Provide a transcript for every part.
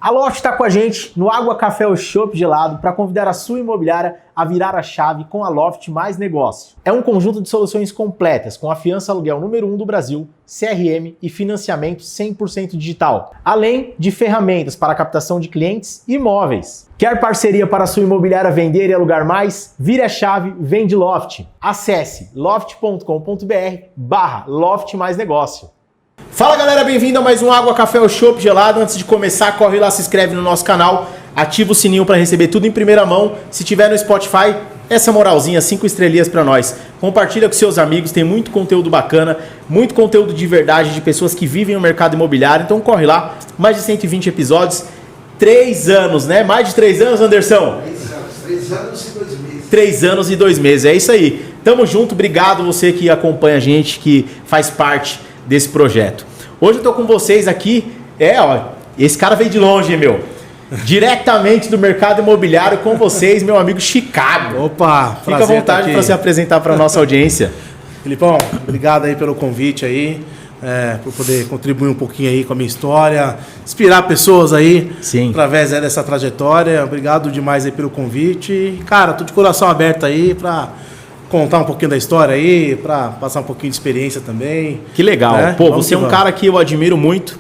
A Loft está com a gente no Água, Café ou Chopp Gelado para convidar a sua imobiliária a virar a chave com a Loft Mais Negócio. É um conjunto de soluções completas com a fiança aluguel número 1 do Brasil, CRM e financiamento 100% digital, além de ferramentas para captação de clientes e imóveis. Quer parceria para a sua imobiliária vender e alugar mais? Vire a chave, vende Loft. Acesse loft.com.br/Loft Mais Negócio. Fala galera, bem-vindo a mais um Água, Café ou Chopp Gelado. Antes de começar, corre lá, se inscreve no nosso canal, ativa o sininho para receber tudo em primeira mão. Se tiver no Spotify, essa moralzinha, 5 estrelinhas para nós. Compartilha com seus amigos, tem muito conteúdo bacana, muito conteúdo de verdade, de pessoas que vivem no mercado imobiliário. Então corre lá, mais de 120 episódios, 3 anos, né? Mais de 3 anos, Anderson? 3 anos e 2 meses. 3 anos e 2 meses, é isso aí. Tamo junto, obrigado você que acompanha a gente, que faz parte desse projeto. Hoje eu tô com vocês aqui, esse cara veio de longe, meu. Diretamente do mercado imobiliário com vocês, meu amigo Chicago. Opa, fica à vontade para se apresentar para nossa audiência. Filipão, obrigado aí pelo convite aí, por poder contribuir um pouquinho aí com a minha história, inspirar pessoas aí. Sim. Através dessa trajetória. Obrigado demais aí pelo convite. Cara, tô de coração aberto aí para contar um pouquinho da história aí, para passar um pouquinho de experiência também. Que legal. Né? Pô, você é um cara que eu admiro muito.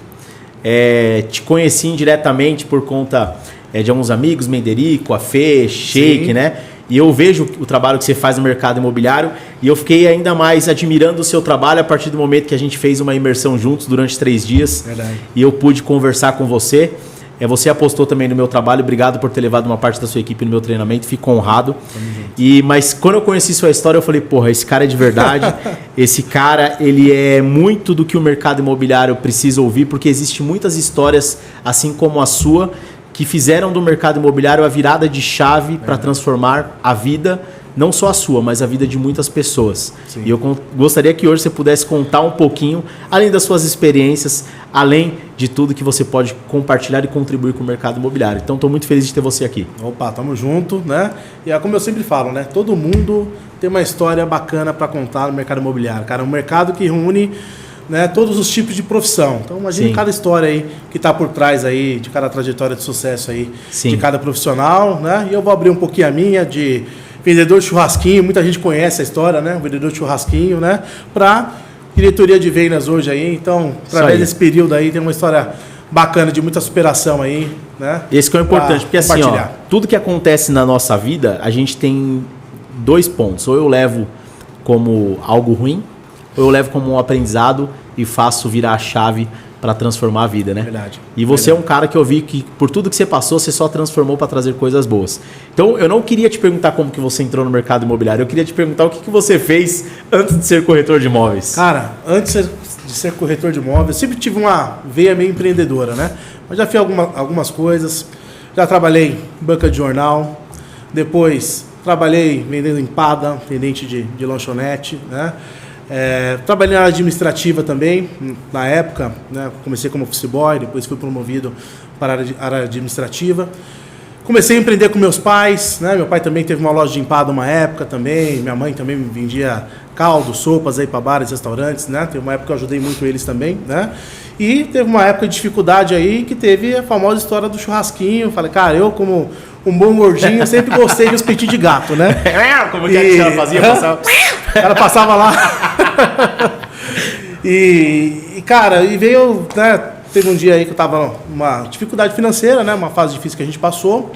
Te conheci indiretamente por conta de alguns amigos, Menderico, a Fê, Sheik, Sim. né? E eu vejo o trabalho que você faz no mercado imobiliário e eu fiquei ainda mais admirando o seu trabalho a partir do momento que a gente fez uma imersão juntos durante 3 dias. Verdade. E eu pude conversar com você. Você apostou também no meu trabalho, obrigado por ter levado uma parte da sua equipe no meu treinamento, fico honrado. Mas quando eu conheci sua história, eu falei, porra, esse cara é de verdade, esse cara, ele é muito do que o mercado imobiliário precisa ouvir, porque existem muitas histórias, assim como a sua, que fizeram do mercado imobiliário a virada de chave para transformar a vida, não só a sua, mas a vida de muitas pessoas. Sim. E eu gostaria que hoje você pudesse contar um pouquinho, além das suas experiências, além de tudo que você pode compartilhar e contribuir com o mercado imobiliário. Então, estou muito feliz de ter você aqui. Opa, tamo junto, né? E é como eu sempre falo, né? Todo mundo tem uma história bacana para contar no mercado imobiliário. Cara, é um mercado que reúne, né, todos os tipos de profissão. Então, imagine cada história aí que está por trás aí, de cada trajetória de sucesso aí, Sim. de cada profissional, né? E eu vou abrir um pouquinho a minha de vendedor de churrasquinho, muita gente conhece a história, né? O vendedor de churrasquinho, né? Para diretoria de vendas hoje aí. Então, através desse período aí, tem uma história bacana de muita superação aí, né? Esse que é o importante, porque assim, tudo que acontece na nossa vida, a gente tem 2 pontos. Ou eu levo como algo ruim, ou eu levo como um aprendizado e faço virar a chave para transformar a vida, né? Verdade. E você é um cara que eu vi que por tudo que você passou, você só transformou para trazer coisas boas. Então, eu não queria te perguntar como que você entrou no mercado imobiliário, eu queria te perguntar o que você fez antes de ser corretor de imóveis. Cara, antes de ser corretor de imóveis, eu sempre tive uma veia meio empreendedora, né? Mas já fiz algumas coisas, já trabalhei em banca de jornal, depois trabalhei vendendo empada, atendente de lanchonete, né? Trabalhei na área administrativa também, na época, né? Comecei como office boy, depois fui promovido para a área administrativa. Comecei a empreender com meus pais, né? Meu pai também teve uma loja de empada uma época também, minha mãe também vendia caldo, sopas aí para bares, restaurantes, né? Teve uma época que eu ajudei muito eles também, né? E teve uma época de dificuldade aí que teve a famosa história do churrasquinho. Falei, cara, eu como um bom gordinho sempre gostei dos petit de gato, né? Como que a cara fazia? O cara passava lá. Cara, e veio, né? Teve um dia aí que eu tava numa dificuldade financeira, né? Uma fase difícil que a gente passou.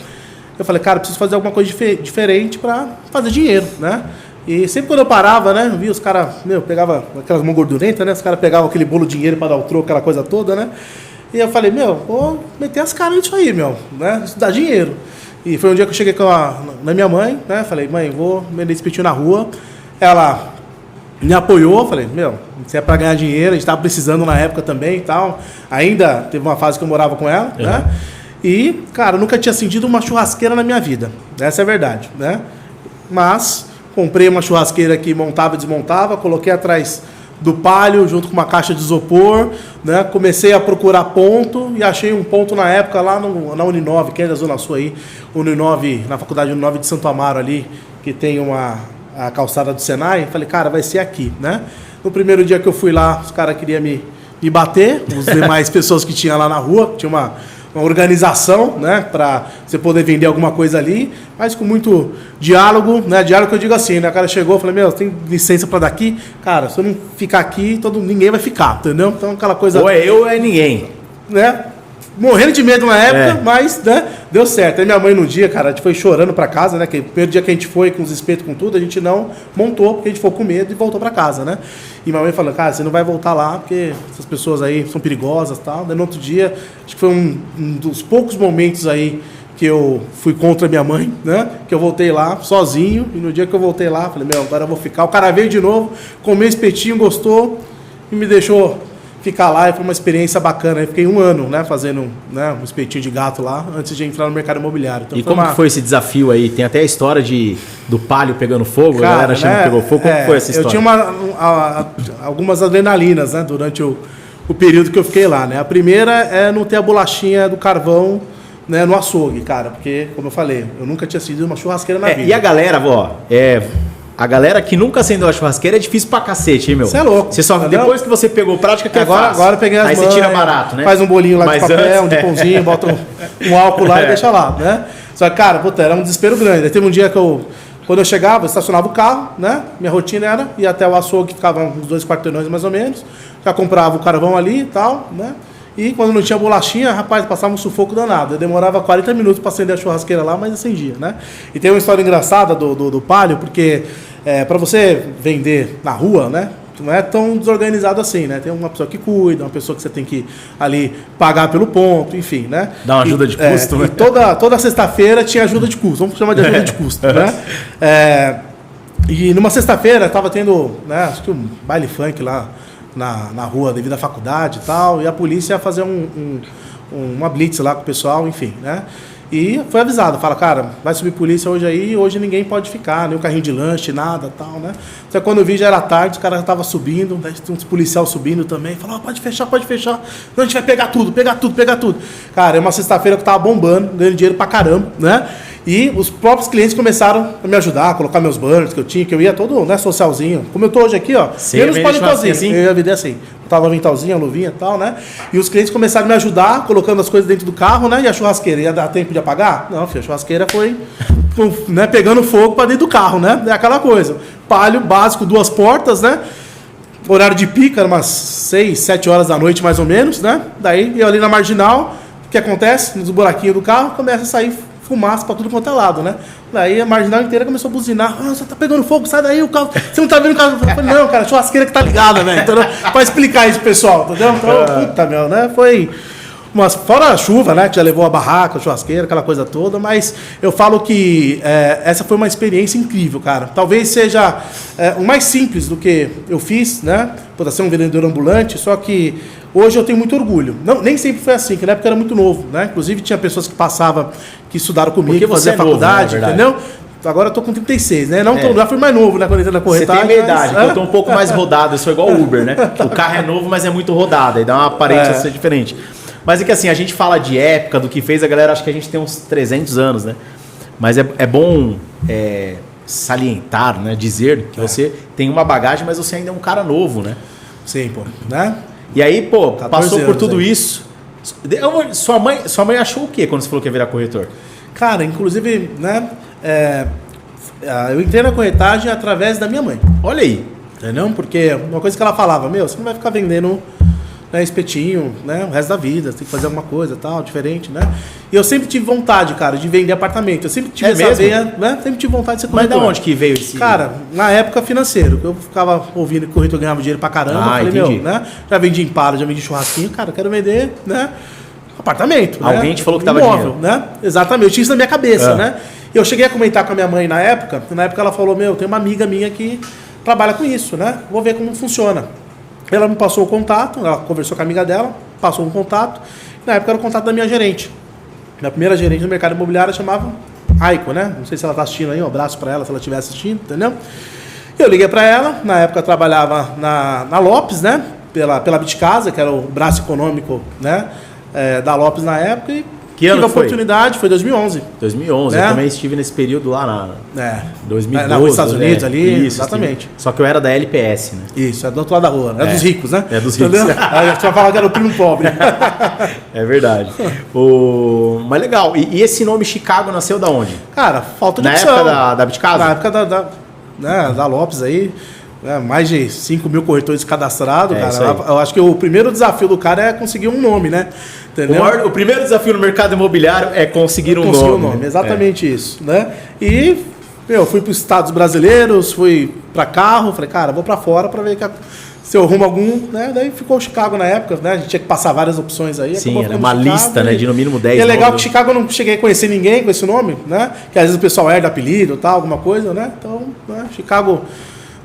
Eu falei, cara, preciso fazer alguma coisa diferente para fazer dinheiro, né? E sempre quando eu parava, né? Eu via os caras, pegava aquelas mãos gordurentas, né? Os caras pegavam aquele bolo de dinheiro para dar o troco, aquela coisa toda, né? E eu falei, vou meter as caras nisso aí, né? Isso dá dinheiro. E foi um dia que eu cheguei na minha mãe, né? Falei, mãe, vou vender esse pitinho na rua. Ela me apoiou, falei, se é para ganhar dinheiro, a gente estava precisando na época também e tal. Ainda teve uma fase que eu morava com ela, né? E, cara, eu nunca tinha sentido uma churrasqueira na minha vida. Essa é a verdade, né? Mas comprei uma churrasqueira que montava e desmontava, coloquei atrás do palio junto com uma caixa de isopor, né? Comecei a procurar ponto e achei um ponto na época lá na Uninove, que é da Zona Sul aí, Uninove, na faculdade Uninove de Santo Amaro ali, que tem uma a calçada do Senai, falei, cara, vai ser aqui, né? No primeiro dia que eu fui lá, os caras queriam me bater, os demais pessoas que tinha lá na rua, tinha uma organização, né, para você poder vender alguma coisa ali, mas com muito diálogo, né, diálogo que eu digo assim, né, o cara chegou, eu falei, meu, tem licença para daqui? Cara, se eu não ficar aqui, ninguém vai ficar, entendeu? Então aquela coisa... Ou é eu ou é ninguém. Né? Morrendo de medo na época, mas, né, deu certo. Aí minha mãe no dia, cara, a gente foi chorando pra casa, né? Que o primeiro dia que a gente foi com os espetos, com tudo, a gente não montou, porque a gente ficou com medo e voltou pra casa, né? E minha mãe falou, cara, você não vai voltar lá, porque essas pessoas aí são perigosas e tal. Daí no outro dia, acho que foi um dos poucos momentos aí que eu fui contra minha mãe, né? Que eu voltei lá sozinho, e no dia que eu voltei lá, falei, meu, agora eu vou ficar. O cara veio de novo, comeu espetinho, gostou e me deixou ficar lá, e foi uma experiência bacana. Eu fiquei 1 ano, né, fazendo, né, um espetinho de gato lá, antes de entrar no mercado imobiliário. Então, e como que foi esse desafio aí? Tem até a história do palio pegando fogo, cara, a galera achando que pegou fogo. Como foi essa história? Eu tinha algumas adrenalinas, né, durante o período que eu fiquei lá, né. A primeira é não ter a bolachinha do carvão, né, no açougue, cara, porque, como eu falei, eu nunca tinha sido uma churrasqueira na vida. E a galera, a galera que nunca acendeu a churrasqueira é difícil pra cacete, hein, meu? Você é louco. Você só, depois que você pegou prática, que agora eu peguei as mãos. Aí você tira barato, né? Faz um bolinho lá Mas de papel, antes, de pãozinho, bota um álcool lá e deixa lá, né? Só que, cara, puta, era um desespero grande. Aí teve um dia que quando eu chegava, eu estacionava o carro, né? Minha rotina era ir até o açougue, que ficava uns 2 quarteirões mais ou menos. Já comprava o carvão ali e tal, né? E quando não tinha bolachinha, rapaz, passava um sufoco danado. Eu demorava 40 minutos para acender a churrasqueira lá, mas acendia, né? E tem uma história engraçada do palio, porque para você vender na rua, né? Não é tão desorganizado assim, né? Tem uma pessoa que cuida, uma pessoa que você tem que ali pagar pelo ponto, enfim, né? Dá uma ajuda de custo, né? E toda sexta-feira tinha ajuda de custo, vamos chamar de ajuda de custo, né? E numa sexta-feira estava tendo, né, acho que um baile funk lá na rua devido à faculdade e tal, e a polícia ia fazer uma blitz lá com o pessoal, enfim, né? E foi avisado, fala, cara, vai subir polícia hoje aí, hoje ninguém pode ficar, nem o carrinho de lanche, nada, tal, né? Só que quando eu vi já era tarde, os caras já estavam subindo, daí tinha uns policiais subindo também, falou, pode fechar, não, a gente vai pegar tudo. Cara, é uma sexta-feira que eu tava bombando, ganhando dinheiro pra caramba, né? E os próprios clientes começaram a me ajudar, a colocar meus banners que eu ia todo, né, socialzinho. Como eu tô hoje aqui, ó, menos paletôzinho, assim? Eu ia vender assim. Eu tava aventalzinho, a luvinha e tal, né? E os clientes começaram a me ajudar, colocando as coisas dentro do carro, né? E a churrasqueira, ia dar tempo de apagar? Não, filho, a churrasqueira foi, né, pegando fogo pra dentro do carro, né? É aquela coisa. Palio básico, 2 portas, né? Horário de pica, umas 6, 7 horas da noite, mais ou menos, né? Daí, eu ali na marginal, o que acontece? Nos buraquinhos do carro, começa a sair fumaça pra tudo quanto é lado, né? Daí a marginal inteira começou a buzinar. Você tá pegando fogo, sai daí, o carro. Você não tá vendo o carro? Eu falei, não, cara, a churrasqueira que tá ligada, velho. Então, pra explicar isso pro pessoal, entendeu? Então, puta, meu, né? Foi fora a chuva, né? Que já levou a barraca, a churrasqueira, aquela coisa toda, mas eu falo que essa foi uma experiência incrível, cara. Talvez seja o mais simples do que eu fiz, né? Por ser um vendedor ambulante, só que hoje eu tenho muito orgulho. Não, nem sempre foi assim, que na época eu era muito novo, né? Inclusive tinha pessoas que passavam, que estudaram comigo, que faziam faculdade, novo, né, entendeu? Agora eu tô com 36, né? Já fui mais novo, né? Quando entrei na corretagem. Você tem minha idade, eu tô um pouco mais rodado, eu sou igual o Uber, né? O carro é novo, mas é muito rodado, aí dá uma aparência diferente. Mas é que assim, a gente fala de época, do que fez, a galera acha que a gente tem uns 300 anos, né? Mas é bom salientar, né? Dizer que você tem uma bagagem, mas você ainda é um cara novo, né? Sim, pô, né? E aí, pô, passou por tudo aí. isso. Sua mãe achou o quê quando você falou que ia virar corretor? Cara, inclusive, né? Eu entrei na corretagem através da minha mãe. Olha aí. Entendeu? Porque uma coisa que ela falava, meu, você não vai ficar vendendo, né, espetinho, né, o resto da vida, você tem que fazer alguma coisa tal, diferente, né? E eu sempre tive vontade, cara, de vender apartamento. Eu sempre tive essa veia, né? Sempre tive vontade de ser corretor. Mas de onde que veio esse... Cara, na época financeiro, que eu ficava ouvindo que o corretor ganhava dinheiro pra caramba, eu falei, entendi. meu, né? Já vendi Impala, já vendi churrasquinho, cara, quero vender, né? Apartamento. Alguém, né, te falou que tava imóvel, dinheiro. Né? Exatamente, eu tinha isso na minha cabeça, né? E eu cheguei a comentar com a minha mãe na época ela falou, meu, tem uma amiga minha que trabalha com isso, né? Vou ver como funciona. Ela me passou o contato, ela conversou com a amiga dela, passou um contato. Na época era o contato da minha gerente. Minha primeira gerente do mercado imobiliário chamava Aiko, né? Não sei se ela está assistindo aí, um abraço para ela, se ela estiver assistindo, entendeu? Eu liguei para ela, na época eu trabalhava na Lopes, né? Pela Bitcasa, que era o braço econômico, né? Da Lopes na época, e Que ano tive a foi? oportunidade, foi 2011. 2011, né? eu também estive nesse período lá na 2012. Nos Estados Unidos ali, isso, exatamente. Só que eu era da LPS, né? Isso, é do outro lado da rua, é dos ricos, né? É dos ricos. Aí a gente vai falar que era o primo pobre. É verdade. Mas legal, e esse nome Chicago nasceu da onde? Cara, falta de Na opção. época da Bitcasa? Na época da Lopes aí, né, mais de 5 mil corretores cadastrados, É, isso aí. cara. Eu acho que o primeiro desafio do cara é conseguir um nome, né? Entendeu? O primeiro desafio no mercado imobiliário é conseguir um Conseguir nome. um nome, exatamente isso, né? E, fui para os estados brasileiros, fui para carro, falei, cara, vou para fora para ver se eu arrumo algum, né? Daí ficou Chicago na época, né? A gente tinha que passar várias opções aí. Sim, acabou era ficando uma Chicago lista, né? De no mínimo 10 E é legal nomes. que Chicago eu não cheguei a conhecer ninguém com esse nome, né? Que às vezes o pessoal herda apelido ou tal, alguma coisa, né? Então, né? Chicago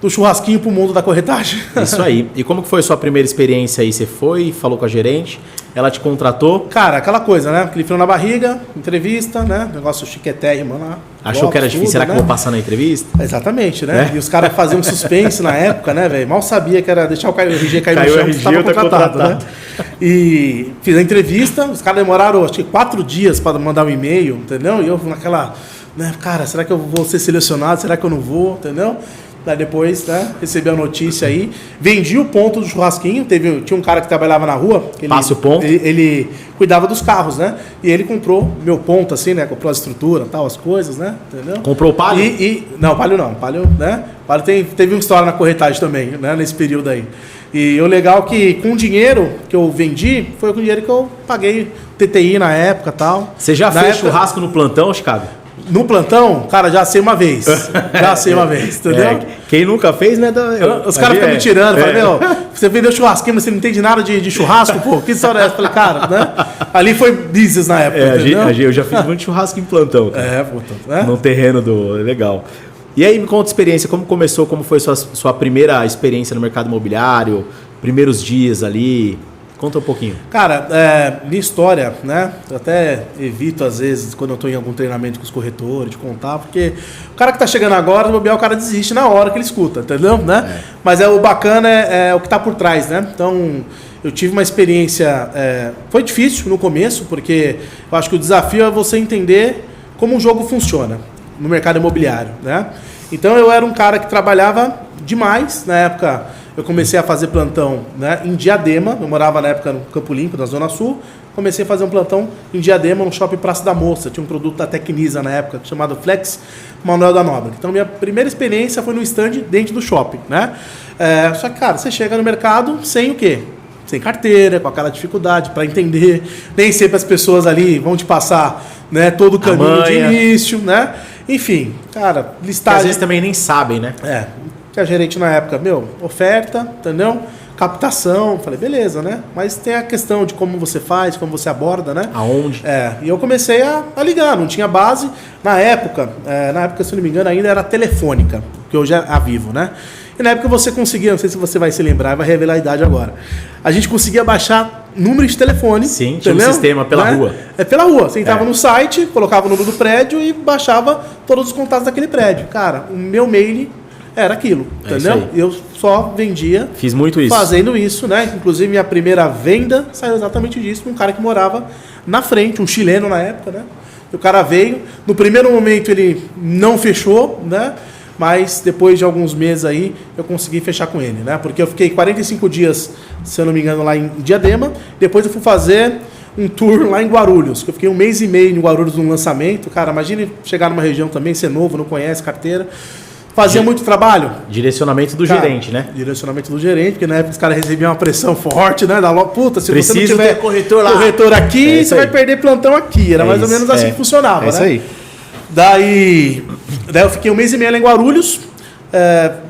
do churrasquinho pro mundo da corretagem. Isso aí. E como que foi a sua primeira experiência aí? Você foi, falou com a gerente, ela te contratou, Cara, aquela coisa, né? Aquele frio na barriga, entrevista, né? Negócio chiquetérrimo lá. achou que era difícil, será que eu vou passar na entrevista? Exatamente, né? É? E os caras faziam um suspense na época, né, velho? Mal sabia que era deixar o RG cair Caiu no o chão, RG, estava eu tô contratado, né? contratado. E fiz a entrevista, os caras demoraram, acho que 4 dias para mandar um e-mail, entendeu? E eu naquela, né, cara, será que eu vou ser selecionado? Será que eu não vou? Entendeu? Daí depois, né, recebi a notícia aí, vendi o ponto do churrasquinho, tinha um cara que trabalhava na rua, que Passa o ponto. ele cuidava dos carros, né? E ele comprou meu ponto, assim, né? Comprou a estrutura, tal, as coisas, né? Entendeu? Comprou o Palio? Não, Palio não. Palio, né? Palio teve uma história na corretagem também, né? Nesse período aí. E o legal é que com o dinheiro que eu vendi, foi com o dinheiro que eu paguei TTI na época e tal. Você já Na fez época- churrasco no plantão, Chicago? No plantão, cara, já sei uma vez. Já sei uma vez, entendeu? É, quem nunca fez, né? Os caras ficam me tirando, falam, meu, você vendeu churrasquinho, mas você não entende nada de churrasco, pô, que história é essa? Eu falei, cara, né? Ali foi business na época, entendeu? Eu já fiz muito churrasco em plantão, cara. É, puta, né? No terreno do... Legal. E aí, me conta a experiência, como começou, como foi sua primeira experiência no mercado imobiliário, primeiros dias ali, conta um pouquinho. Cara, minha história, né? Eu até evito, às vezes, quando eu estou em algum treinamento com os corretores, de contar, porque o cara que está chegando agora, no bobear, o cara desiste na hora que ele escuta, entendeu? Né? Mas o bacana é o que está por trás, né? Então, eu tive uma experiência... foi difícil no começo, porque eu acho que o desafio é você entender como o jogo funciona no mercado imobiliário, né? Então, eu era um cara que trabalhava demais. Na época, eu comecei a fazer plantão, né, em Diadema. Eu morava na época no Campo Limpo, na Zona Sul. Comecei a fazer um plantão em Diadema, no Shopping Praça da Moça. Tinha um produto da Tecnisa na época, chamado Flex Manuel da Nóbrega. Então, minha primeira experiência foi no stand dentro do shopping, né? Só que, cara, você chega no mercado sem o quê? Sem carteira, com aquela dificuldade para entender. Nem sempre as pessoas ali vão te passar, né, todo o caminho de início, né? Enfim, cara, Que listagem... às vezes também nem sabem, né? Que a gerente na época, oferta, entendeu? Captação, falei, beleza, né? Mas tem a questão de como você faz, como você aborda, né? Aonde? E eu comecei a ligar, não tinha base. Na época, se não me engano, ainda era telefônica, que hoje é a Vivo, né? E na época você conseguia, não sei se você vai se lembrar, vai revelar a idade agora. A gente conseguia baixar número de telefone. Sim, tinha um sistema pela rua. Pela rua. Você entrava no site, colocava o número do prédio e baixava todos os contatos daquele prédio. Cara, o meu mail era aquilo, entendeu? Eu só vendia. Fiz muito isso. Fazendo isso, né? Inclusive, minha primeira venda saiu exatamente disso, um cara que morava na frente, um chileno na época, né? E o cara veio. No primeiro momento ele não fechou, né? Mas depois de alguns meses aí, eu consegui fechar com ele, né? Porque eu fiquei 45 dias, se eu não me engano, lá em Diadema. Depois eu fui fazer um tour lá em Guarulhos, que eu fiquei 1 mês e meio em Guarulhos num lançamento. Cara, imagine chegar numa região também, ser novo, não conhece carteira. Fazia muito trabalho. Direcionamento do gerente, né? Direcionamento do gerente, porque na época os caras recebiam uma pressão forte, né? Puta, se você não Preciso tiver ter corretor lá. corretor aqui, isso você vai aí. perder plantão aqui. Era É mais ou isso, menos assim que funcionava, É isso né? aí. Daí eu fiquei 1 mês e meio lá em Guarulhos,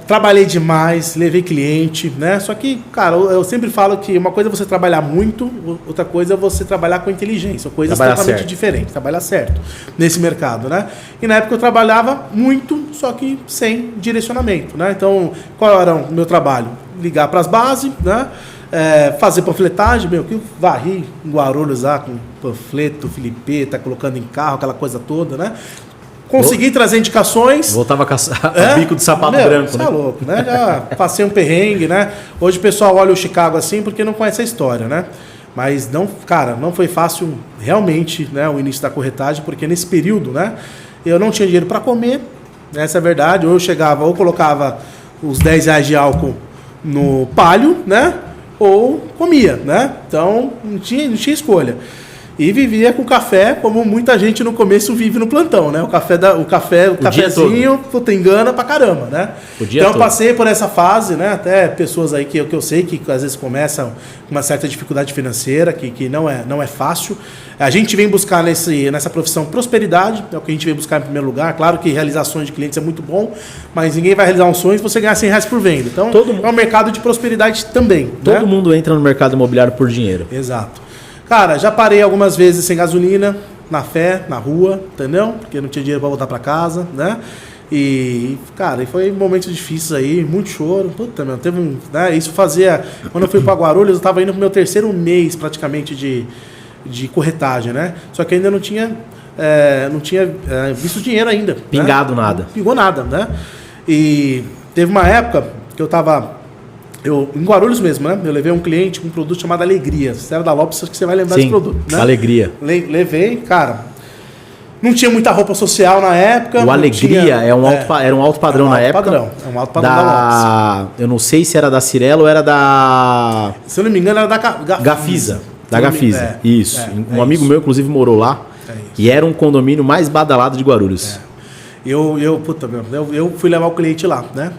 trabalhei demais, levei cliente, né? Só que, cara, eu sempre falo que uma coisa é você trabalhar muito, outra coisa é você trabalhar com inteligência, coisas Trabalhar totalmente certo. diferentes, trabalhar certo nesse mercado, né? E na época eu trabalhava muito, só que sem direcionamento, né? Então, qual era o meu trabalho? Ligar para as bases, né? Fazer panfletagem, que eu varri em Guarulhos lá com panfleto, filipeta, colocando em carro, aquela coisa toda, né? Consegui trazer indicações. Voltava com o bico de sapato branco, Você né? é louco, né? Já passei um perrengue, né? Hoje o pessoal olha o Chicago assim porque não conhece a história, né? Mas não, cara, não foi fácil realmente, né, o início da corretagem, porque nesse período, né, eu não tinha dinheiro para comer, essa é a verdade. Ou eu chegava, ou colocava os R$10 de álcool no palio, né, ou comia, né? Então não tinha escolha. E vivia com café, como muita gente no começo vive no plantão, né? O cafezinho, puta, engana pra caramba, né? Então eu passei por essa fase, né? Até pessoas aí que eu sei que às vezes começam com uma certa dificuldade financeira, que não é fácil. A gente vem buscar nessa profissão prosperidade, é o que a gente vem buscar em primeiro lugar. Claro que realizações de clientes é muito bom, mas ninguém vai realizar um sonho se você ganhar R$100 por venda. Então é um mercado de prosperidade também. Todo mundo entra no mercado imobiliário por dinheiro. Exato. Cara, já parei algumas vezes sem gasolina, na fé, na rua, entendeu? Porque não tinha dinheiro para voltar para casa, né? E, cara, foi momentos difíceis aí, muito choro. Puta, meu, teve um... Né? Isso fazia... Quando eu fui para Guarulhos, eu tava indo pro meu 3º mês, praticamente, de corretagem, né? Só que ainda não tinha visto dinheiro ainda. Pingado, né? Nada. Não pingou nada, né? E teve uma época que eu tava... em Guarulhos mesmo, né? Eu levei um cliente com um produto chamado Alegria. Se era da Lopes, acho que você vai lembrar desse produto, né? Alegria. Levei, cara. Não tinha muita roupa social na época. O Alegria era um alto padrão na época. É um alto padrão da Lopes. Eu não sei se era da Cirela ou era da... Se eu não me engano, era da Gafisa. Da Gafisa, isso. Um amigo meu, inclusive, morou lá. E era um condomínio mais badalado de Guarulhos. Eu fui levar o cliente lá, né?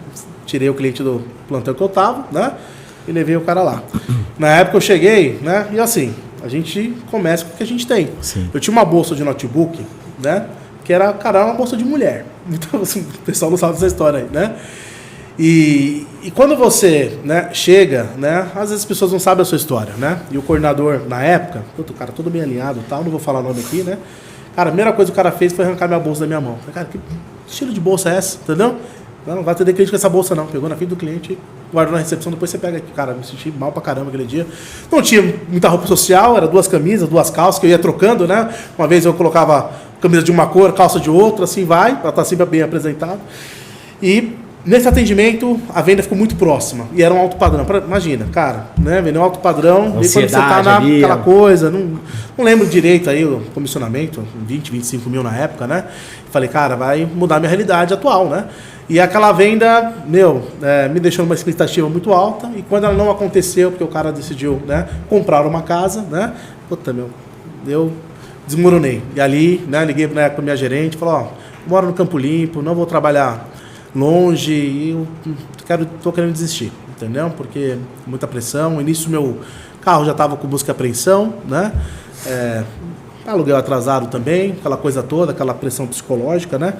Tirei o cliente do plantão que eu tava, né? E levei o cara lá. Na época eu cheguei, né? E assim, a gente começa com o que a gente tem. Sim. Eu tinha uma bolsa de notebook, né? Que era, cara, uma bolsa de mulher. Então, assim, o pessoal não sabe dessa história aí, né? E quando você, né, chega, né? Às vezes as pessoas não sabem a sua história, né? E o coordenador, na época, o cara todo bem alinhado e tal, não vou falar o nome aqui, né? Cara, a primeira coisa que o cara fez foi arrancar minha bolsa da minha mão. Falei, cara, que estilo de bolsa é essa? Entendeu? Não vai atender cliente com essa bolsa, não. Pegou na frente do cliente, guardou na recepção, depois você pega aqui. Cara, me senti mal pra caramba aquele dia. Não tinha muita roupa social, era 2 camisas, 2 calças, que eu ia trocando, né? Uma vez eu colocava camisa de uma cor, calça de outra, assim vai, pra estar sempre bem apresentado. E nesse atendimento, a venda ficou muito próxima. E era um alto padrão. Imagina, cara, né? Vender um alto padrão, e quando você tá naquela coisa, não lembro direito aí o comissionamento, 20, 25 mil na época, né? Falei, cara, vai mudar a minha realidade atual, né? E aquela venda, me deixou numa expectativa muito alta. E quando ela não aconteceu, porque o cara decidiu, né, comprar uma casa, né? Puta, eu desmoronei. E ali, né, liguei para a minha gerente, falei, ó, moro no Campo Limpo, não vou trabalhar longe e eu tô querendo desistir, entendeu? Porque muita pressão. No início, meu carro já estava com busca e apreensão, né? Aluguel atrasado também, aquela coisa toda, aquela pressão psicológica, né?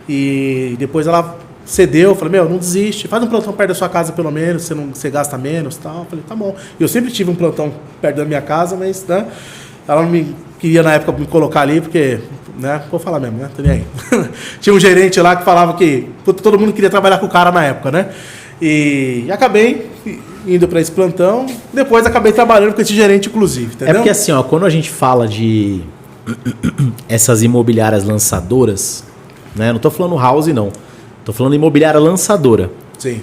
E depois ela cedeu, eu falei, não desiste, faz um plantão perto da sua casa pelo menos, você gasta menos e tal. Eu falei, tá bom. Eu sempre tive um plantão perto da minha casa, mas, né, ela não me queria na época me colocar ali, porque, né, vou falar mesmo, né, tô nem aí. Tinha um gerente lá que falava que todo mundo queria trabalhar com o cara na época, né? E acabei indo para esse plantão, depois acabei trabalhando com esse gerente, inclusive, entendeu? É porque assim, ó, quando a gente fala de essas imobiliárias lançadoras, né, não tô falando house, não. Tô falando imobiliária lançadora. Sim.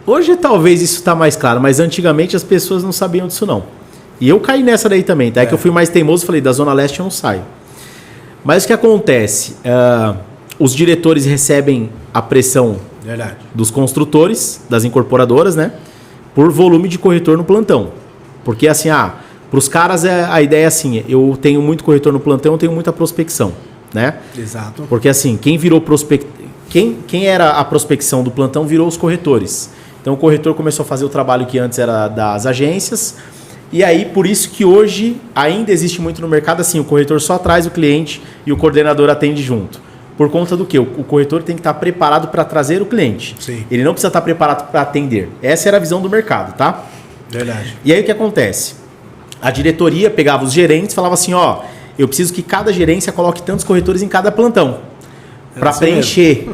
Hoje talvez isso tá mais claro, mas antigamente as pessoas não sabiam disso não. E eu caí nessa daí também, tá? É que eu fui mais teimoso e falei, da Zona Leste eu não saio. Mas o que acontece? Os diretores recebem a pressão dos construtores, das incorporadoras, né? Por volume de corretor no plantão. Porque assim, para os caras a ideia é assim, eu tenho muito corretor no plantão, eu tenho muita prospecção, né? Exato. Porque assim, quem era a prospecção do plantão virou os corretores. Então o corretor começou a fazer o trabalho que antes era das agências. E aí, por isso que hoje ainda existe muito no mercado assim, o corretor só traz o cliente e o coordenador atende junto. Por conta do quê? O corretor tem que estar preparado para trazer o cliente. Sim. Ele não precisa estar preparado para atender. Essa era a visão do mercado, tá? Verdade. E aí o que acontece? A diretoria pegava os gerentes e falava assim, ó, eu preciso que cada gerência coloque tantos corretores em cada plantão. Para preencher.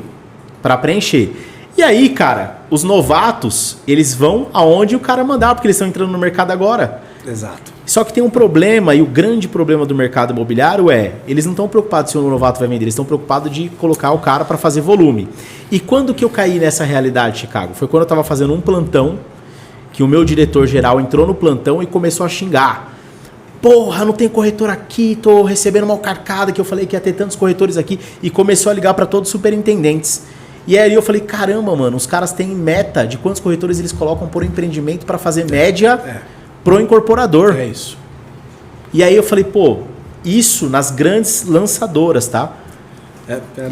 Para preencher. E aí, cara, os novatos, eles vão aonde o cara mandar, porque eles estão entrando no mercado agora. Exato. Só que tem um problema, e o grande problema do mercado imobiliário eles não estão preocupados se o novato vai vender, eles estão preocupados de colocar o cara para fazer volume. E quando que eu caí nessa realidade, Chicago? Foi quando eu estava fazendo um plantão, que o meu diretor geral entrou no plantão e começou a xingar. porra, não tem corretor aqui, tô recebendo uma carcada que eu falei que ia ter tantos corretores aqui. E começou a ligar para todos os superintendentes. E aí eu falei, caramba, mano, os caras têm meta de quantos corretores eles colocam por empreendimento para fazer média pro incorporador. É isso. E aí eu falei, pô, isso nas grandes lançadoras, tá?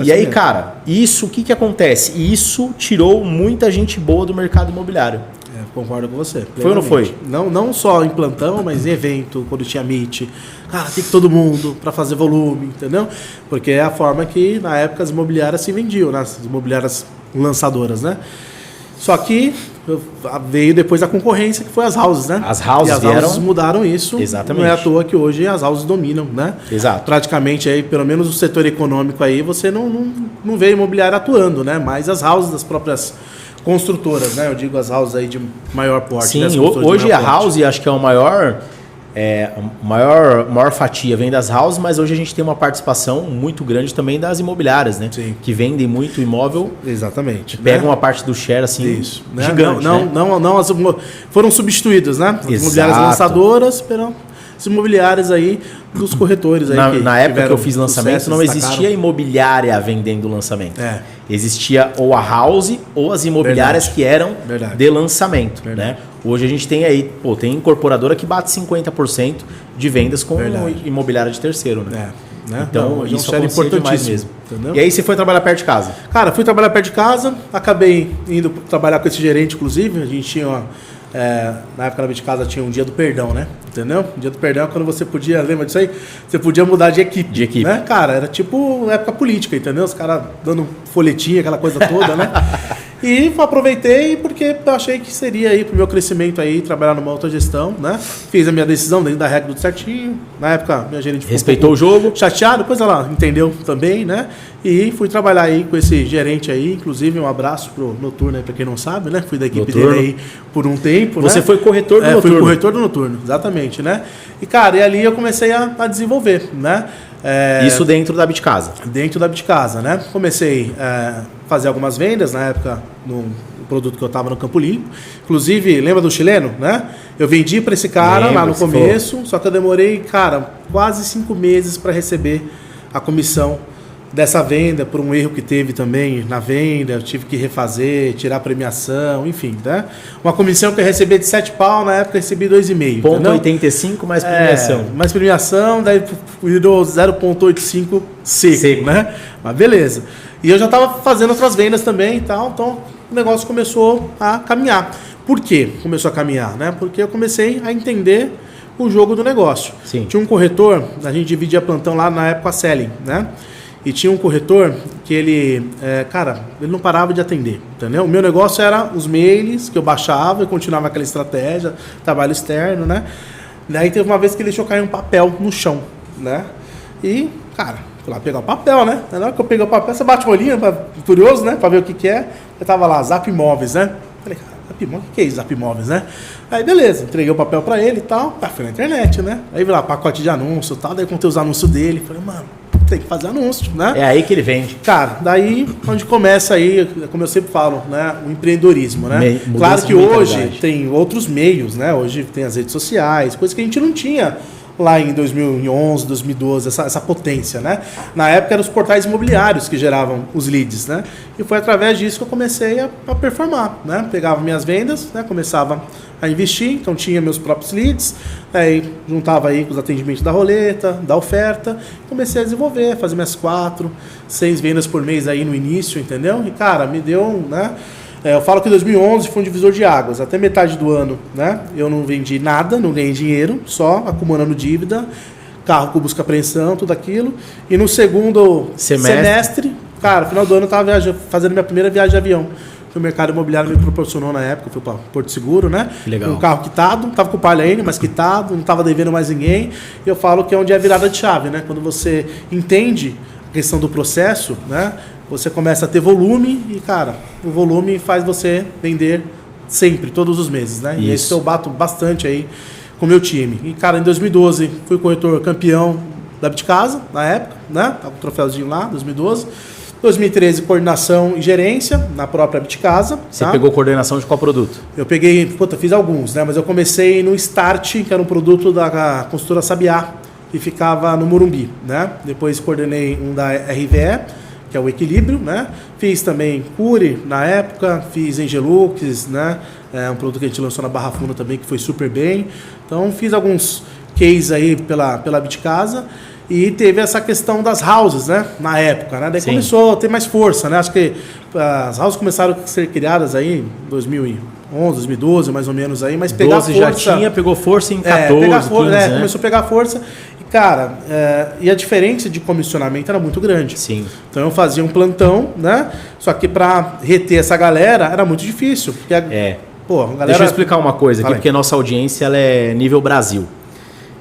E aí, cara, isso, o que acontece? Isso tirou muita gente boa do mercado imobiliário. Concordo com você. Foi ou não foi? Não só em plantão, mas em evento, quando tinha meet. Cara, tem que todo mundo para fazer volume, entendeu? Porque é a forma que, na época, as imobiliárias se vendiam, né? As imobiliárias lançadoras, né? Só que veio depois a concorrência, que foi as houses, né? As houses e as vieram... houses mudaram isso. Exatamente. Não é à toa que hoje as houses dominam, né? Exato. Praticamente, aí, pelo menos o setor econômico aí, você não vê imobiliário atuando, né? Mas as houses das próprias construtoras, né? Eu digo as houses aí de maior porte. Sim, né? hoje a house acho que é o maior fatia vem das houses, mas hoje a gente tem uma participação muito grande também das imobiliárias, né? Sim. Que vendem muito imóvel. Exatamente. Pegam uma parte do share assim, isso, né? gigante. Não, foram substituídas, né? As imobiliárias lançadoras pelas imobiliárias aí dos corretores aí. Na época que eu fiz lançamento, não existia imobiliária vendendo lançamento. Existia ou a house ou as imobiliárias que eram de lançamento. Né? Hoje a gente tem aí, tem incorporadora que bate 50% de vendas com imobiliária de terceiro. Né? Então, isso é importantíssimo mesmo. Entendeu? E aí você foi trabalhar perto de casa? Cara, fui trabalhar perto de casa, acabei indo trabalhar com esse gerente, inclusive. A gente tinha na época de casa tinha um dia do perdão, né? Entendeu? O dia do perdão é quando você podia, lembra disso aí? Você podia mudar de equipe. Né? Cara, era tipo época política, entendeu? Os caras dando folhetinha, aquela coisa toda, né? E aproveitei porque eu achei que seria aí pro meu crescimento aí, trabalhar numa autogestão, né? Fiz a minha decisão dentro da regra tudo certinho. Na época, minha gerente ficou respeitou o jogo. Chateado, depois ela entendeu também, né? E fui trabalhar aí com esse gerente aí, inclusive um abraço pro Noturno aí, pra quem não sabe, né? Fui da equipe dele aí por um tempo, Você foi corretor do Noturno? Fui corretor do Noturno, exatamente, né? E, cara, e ali eu comecei a desenvolver, né? Isso dentro da Bitcasa? Dentro da Bitcasa, né? Comecei a fazer algumas vendas na época no produto que eu estava no Campo Limpo. Inclusive, lembra do chileno, né? Eu vendi para esse cara lá no começo, só que eu demorei, cara, quase 5 meses para receber a comissão dessa venda, por um erro que teve também na venda. Eu tive que refazer, tirar a premiação, enfim, né? Uma comissão que eu recebi de 7 pau, na época eu recebi 2,5. Ponto 85 mais premiação. Mais premiação, daí virou 0,85 seco, né? Mas beleza. E eu já estava fazendo outras vendas também e tal, então o negócio começou a caminhar. Por quê começou a caminhar? Né? Porque eu comecei a entender o jogo do negócio. Sim. Tinha um corretor, a gente dividia plantão lá na época Selling, né? E tinha um corretor que ele não parava de atender, entendeu? O meu negócio era os mails que eu baixava e continuava aquela estratégia, trabalho externo, né? Daí teve uma vez que ele deixou cair um papel no chão, né? E, cara, fui lá pegar o papel, né? Na hora que eu peguei o papel, você bate o olhinho, curioso, né? Pra ver o que é. Eu tava lá, Zap Imóveis, né? Falei, cara, Zap Imóveis, o que é isso, Zap Imóveis, né? Aí, beleza, entreguei o papel pra ele e tal. Fui na internet, né? Aí vi lá, pacote de anúncio e tal. Daí contei os anúncios dele. Falei, mano, tem que fazer anúncio, né? É aí que ele vende. Cara, daí onde começa aí, como eu sempre falo, né? O empreendedorismo, né? Claro que hoje tem outros meios, né? Hoje tem as redes sociais, coisas que a gente não tinha lá em 2011, 2012, essa potência, né? Na época eram os portais imobiliários que geravam os leads, né? E foi através disso que eu comecei a performar, né? Pegava minhas vendas, né? Começava a investir, então tinha meus próprios leads, aí juntava aí com os atendimentos da roleta, da oferta, comecei a desenvolver, fazer minhas 4, 6 vendas por mês aí no início, entendeu? E cara, me deu, né? Eu falo que 2011 foi um divisor de águas. Até metade do ano, né? Eu não vendi nada, não ganhei dinheiro, só acumulando dívida, carro com busca e apreensão, tudo aquilo. E no segundo semestre, cara, no final do ano eu estava fazendo minha primeira viagem de avião. Que o mercado imobiliário me proporcionou na época, eu fui para Porto Seguro, né? Legal. Um carro quitado, tava com o palha ainda, mas quitado, não tava devendo mais ninguém. E eu falo que é onde é a virada de chave, né? Quando você entende a questão do processo, né? Você começa a ter volume e, cara, o volume faz você vender sempre, todos os meses, né? Isso. E isso eu bato bastante aí com o meu time. E, cara, em 2012 fui corretor campeão da Bitcasa, na época, né? Tava com o troféuzinho lá, 2012. 2013, coordenação e gerência na própria Bitcasa. Você pegou coordenação de qual produto? Eu peguei, fiz alguns, né? Mas eu comecei no Start, que era um produto da construtora Sabiá, que ficava no Morumbi, né? Depois coordenei um da RVE, que é o Equilíbrio, né? Fiz também Cure na época, fiz Angelux, né? Um produto que a gente lançou na Barra Funda também, que foi super bem. Então fiz alguns cases aí pela Bitcasa. E teve essa questão das houses, né? Na época, né? Daí começou a ter mais força, né? Acho que as houses começaram a ser criadas aí em 2011, 2012, mais ou menos aí, mas pegar 12 força... já tinha, pegou força em 14, 15, né? Começou a pegar força. E, cara, e a diferença de comissionamento era muito grande. Sim. Então eu fazia um plantão, né? Só que para reter essa galera era muito difícil. Porque pô, a galera... Deixa eu explicar uma coisa aqui, porque nossa audiência ela é nível Brasil.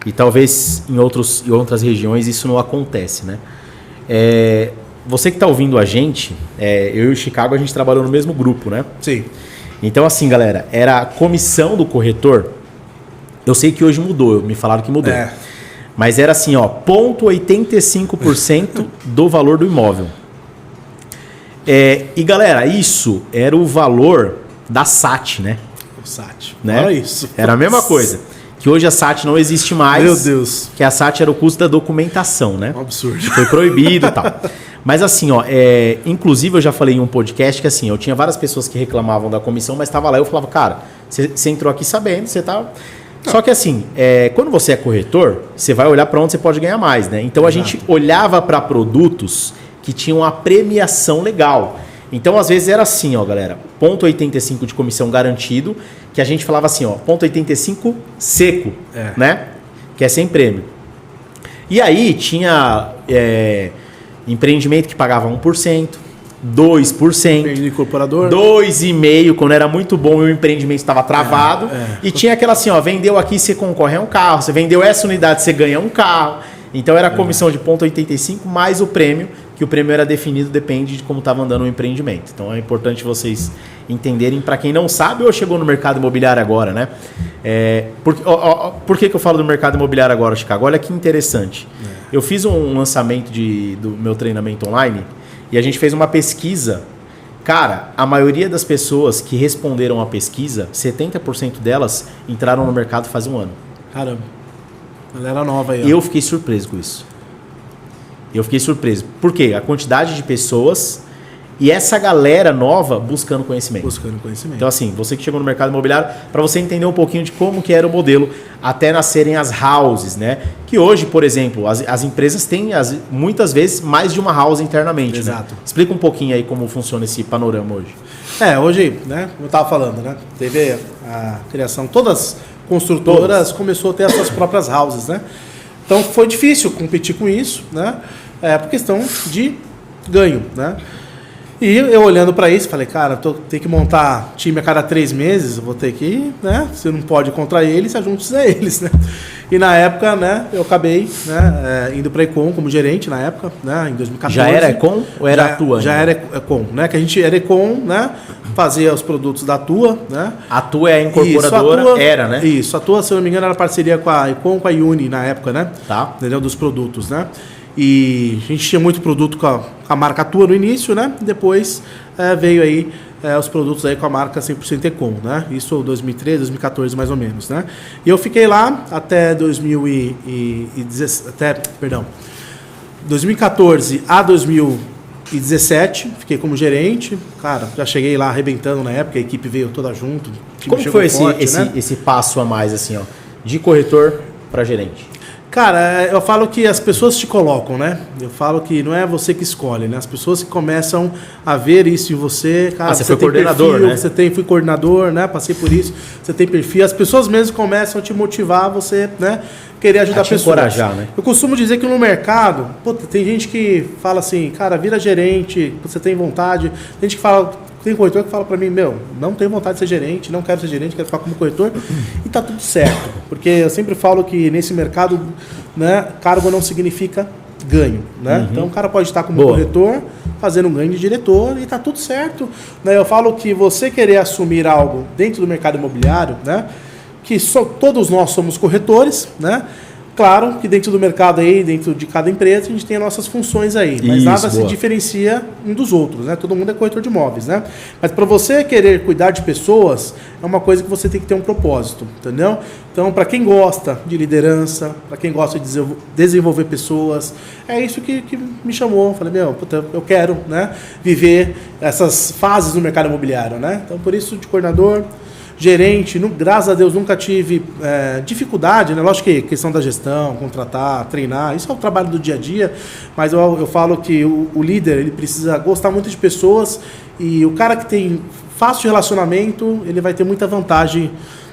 E talvez em outras regiões isso não acontece, né? Você que está ouvindo a gente, eu e o Chicago, a gente trabalhou no mesmo grupo, né? Sim. Então assim, galera, era a comissão do corretor. Eu sei que hoje mudou, me falaram que mudou. Mas era assim, ó, 0,85% do valor do imóvel. E galera, isso era o valor da SAT, né? O SAT. Né? Olha isso. Era a mesma coisa. Que hoje a SAT não existe mais. Meu Deus. Que a SAT era o custo da documentação, né? Um absurdo. Foi proibido e tal. Mas assim, ó, inclusive eu já falei em um podcast que assim, eu tinha várias pessoas que reclamavam da comissão, mas estava lá e eu falava, cara, você entrou aqui sabendo, você tá... Só que assim, quando você é corretor, você vai olhar para onde você pode ganhar mais, né? Então a gente olhava para produtos que tinham a premiação legal. Então, às vezes era assim, ó, galera, 0,85 de comissão garantido, que a gente falava assim, ó, 0,85 seco, né? Que é sem prêmio. E aí tinha empreendimento que pagava 1%, 2%, incorporador, 2,5%, quando era muito bom e o empreendimento estava travado. E tinha aquela assim, ó, vendeu aqui, você concorre a um carro, você vendeu essa unidade, você ganha um carro. Então era a comissão de 0,85 mais o prêmio, que o prêmio era definido, depende de como estava andando o empreendimento. Então é importante vocês entenderem, para quem não sabe ou chegou no mercado imobiliário agora, né? Por que eu falo do mercado imobiliário agora, Chicago? Olha que interessante. Eu fiz um lançamento do meu treinamento online e a gente fez uma pesquisa. Cara, a maioria das pessoas que responderam à pesquisa, 70% delas entraram no mercado faz um ano. Caramba. Galera nova aí. Eu fiquei surpreso com isso. Por quê? A quantidade de pessoas e essa galera nova buscando conhecimento. Então assim, você que chegou no mercado imobiliário, para você entender um pouquinho de como que era o modelo até nascerem as houses, né? Que hoje, por exemplo, as empresas têm muitas vezes mais de uma house internamente. Exato. Né? Explica um pouquinho aí como funciona esse panorama hoje. Hoje, né? Como eu estava falando, né? Teve a criação, todas as construtoras começou a ter as suas próprias houses, né? Então foi difícil competir com isso, né? Por questão de ganho, né? E eu olhando para isso, falei, cara, tenho que montar time a cada 3 meses, eu vou ter que, né? Você não pode ir contra eles, se junte a eles, né? E na época, né, eu acabei, né, indo para a Econ como gerente na época, né, em 2014. Já era Econ ou era Atua? Já era Econ, né? Que a gente era Econ, né? Fazia os produtos da Atua, né? A Atua é a incorporadora, isso, Atua, era, né? Isso, a Atua, se eu não me engano, era parceria com a Econ, com a Uni na época, né? Tá. Entendeu? Dos produtos, né? E a gente tinha muito produto com a marca Atua no início, né? Depois veio aí os produtos aí com a marca 100% Econ, né? Isso 2013, 2014 mais ou menos, né? E eu fiquei lá até 2014 a 2017, fiquei como gerente. Cara, já cheguei lá arrebentando na época, a equipe veio toda junto. Como foi esse passo a mais, assim, ó, de corretor para gerente? Cara, eu falo que as pessoas te colocam, né? Eu falo que não é você que escolhe, né? As pessoas que começam a ver isso em você. Cara, você foi coordenador, perfil, né? Fui coordenador, né? Passei por isso. Você tem perfil. As pessoas mesmo começam a te motivar a você, né? Querer ajudar pessoas. Encorajar, né? Eu costumo dizer que no mercado, tem gente que fala assim, cara, vira gerente, você tem vontade. Tem gente que fala... Tem corretor que fala para mim, não tenho vontade de ser gerente, não quero ser gerente, quero ficar como corretor. E tá tudo certo. Porque eu sempre falo que nesse mercado, né, cargo não significa ganho, né? Então o cara pode estar como corretor, fazendo um ganho de diretor e tá tudo certo. Né? Eu falo que você querer assumir algo dentro do mercado imobiliário, né, que todos nós somos corretores, né? Claro que dentro do mercado aí, dentro de cada empresa, a gente tem as nossas funções aí. Mas Isso, nada se boa. diferencia um dos outros, né? Todo mundo é corretor de imóveis, né? Mas para você querer cuidar de pessoas, é uma coisa que você tem que ter um propósito, entendeu? Então, para quem gosta de liderança, para quem gosta de desenvolver pessoas, é isso que me chamou. Falei, puta, eu quero, né, viver essas fases no mercado imobiliário, né? Então, por isso, de coordenador, gerente, graças a Deus nunca tive dificuldade, né? Lógico que questão da gestão, contratar, treinar, isso é o trabalho do dia a dia, mas eu falo que o líder, ele precisa gostar muito de pessoas, e o cara que tem fácil relacionamento, ele vai ter muita vantagem,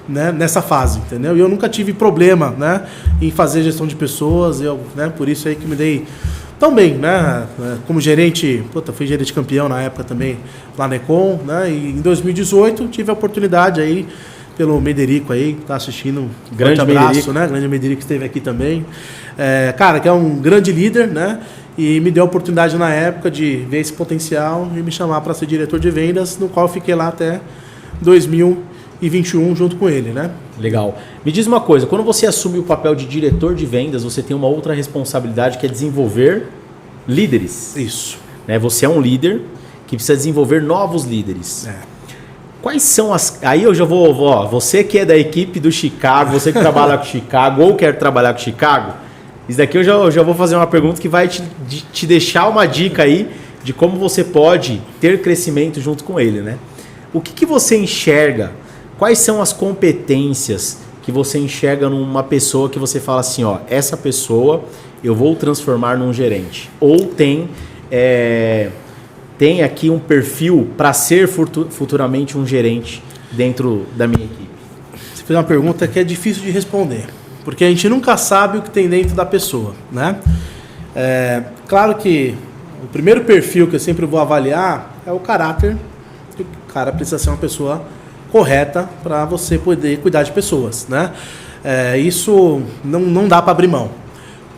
né, nessa fase, entendeu? E eu nunca tive problema, né, em fazer gestão de pessoas, né, por isso aí que me dei tão bem, né? Como gerente, fui gerente campeão na época também lá na Econ, né? E em 2018 tive a oportunidade aí pelo Mederico aí, que tá assistindo. Grande abraço, Mederico. né? Grande Mederico que esteve aqui também. Cara, que é um grande líder, né? E me deu a oportunidade na época de ver esse potencial e me chamar para ser diretor de vendas, no qual eu fiquei lá até 2021 junto com ele, né? Legal. Me diz uma coisa, quando você assume o papel de diretor de vendas, você tem uma outra responsabilidade que é desenvolver líderes. Isso. Né? Você é um líder que precisa desenvolver novos líderes. Quais são as... Aí eu já vou... você que é da equipe do Chicago, você que trabalha com Chicago ou quer trabalhar com Chicago, isso daqui eu já vou fazer uma pergunta que vai te deixar uma dica aí de como você pode ter crescimento junto com ele, né? O que você enxerga? Quais são as competências que você enxerga numa pessoa que você fala assim, ó, essa pessoa eu vou transformar num gerente? Ou tem aqui um perfil para ser futuramente um gerente dentro da minha equipe? Você fez uma pergunta que é difícil de responder, porque a gente nunca sabe o que tem dentro da pessoa, né? Claro que o primeiro perfil que eu sempre vou avaliar é o caráter. O cara precisa ser uma pessoa correta para você poder cuidar de pessoas, né? Isso não dá para abrir mão.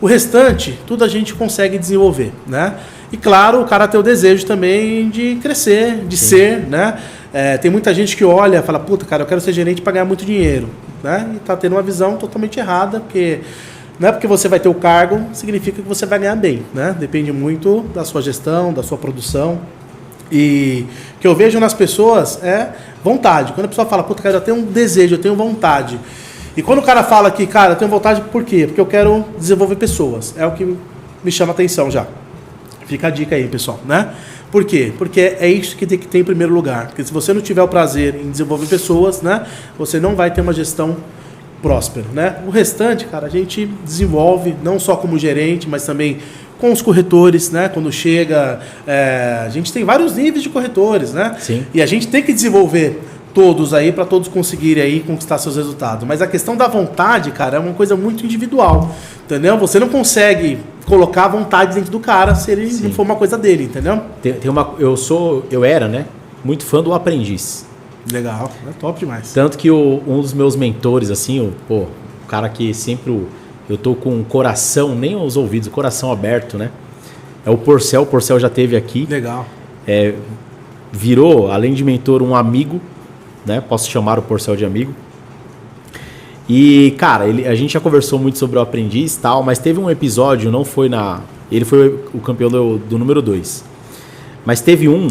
O restante, tudo a gente consegue desenvolver, né? E claro, o cara tem o desejo também de crescer, de ser, né? Tem muita gente que olha e fala, puta, cara, eu quero ser gerente para ganhar muito dinheiro, né? E tá tendo uma visão totalmente errada, porque não é porque você vai ter o cargo, significa que você vai ganhar bem, né? Depende muito da sua gestão, da sua produção. E o que eu vejo nas pessoas é vontade. Quando a pessoa fala, puta, cara, eu tenho um desejo, eu tenho vontade. E quando o cara fala que, cara, eu tenho vontade, por quê? Porque eu quero desenvolver pessoas. É o que me chama a atenção já. Fica a dica aí, pessoal, né? Por quê? Porque é isso que tem que ter em primeiro lugar. Porque se você não tiver o prazer em desenvolver pessoas, né, você não vai ter uma gestão próspera, né? O restante, cara, a gente desenvolve não só como gerente, mas também com os corretores, né? Quando chega, a gente tem vários níveis de corretores, né? Sim. E a gente tem que desenvolver todos aí para todos conseguirem aí conquistar seus resultados. Mas a questão da vontade, cara, é uma coisa muito individual, entendeu? Você não consegue colocar a vontade dentro do cara se ele não for uma coisa dele, entendeu? Eu era, né, muito fã do Aprendiz. Legal, é top demais. Tanto que um dos meus mentores, assim, o cara que sempre eu tô com o coração, nem os ouvidos, o coração aberto, né? É o Porcel. O Porcel já teve aqui. Legal. Virou, além de mentor, um amigo, né? Posso chamar o Porcel de amigo. E, cara, a gente já conversou muito sobre o Aprendiz e tal, mas teve um episódio, não foi ele foi o campeão do número 2. Mas teve um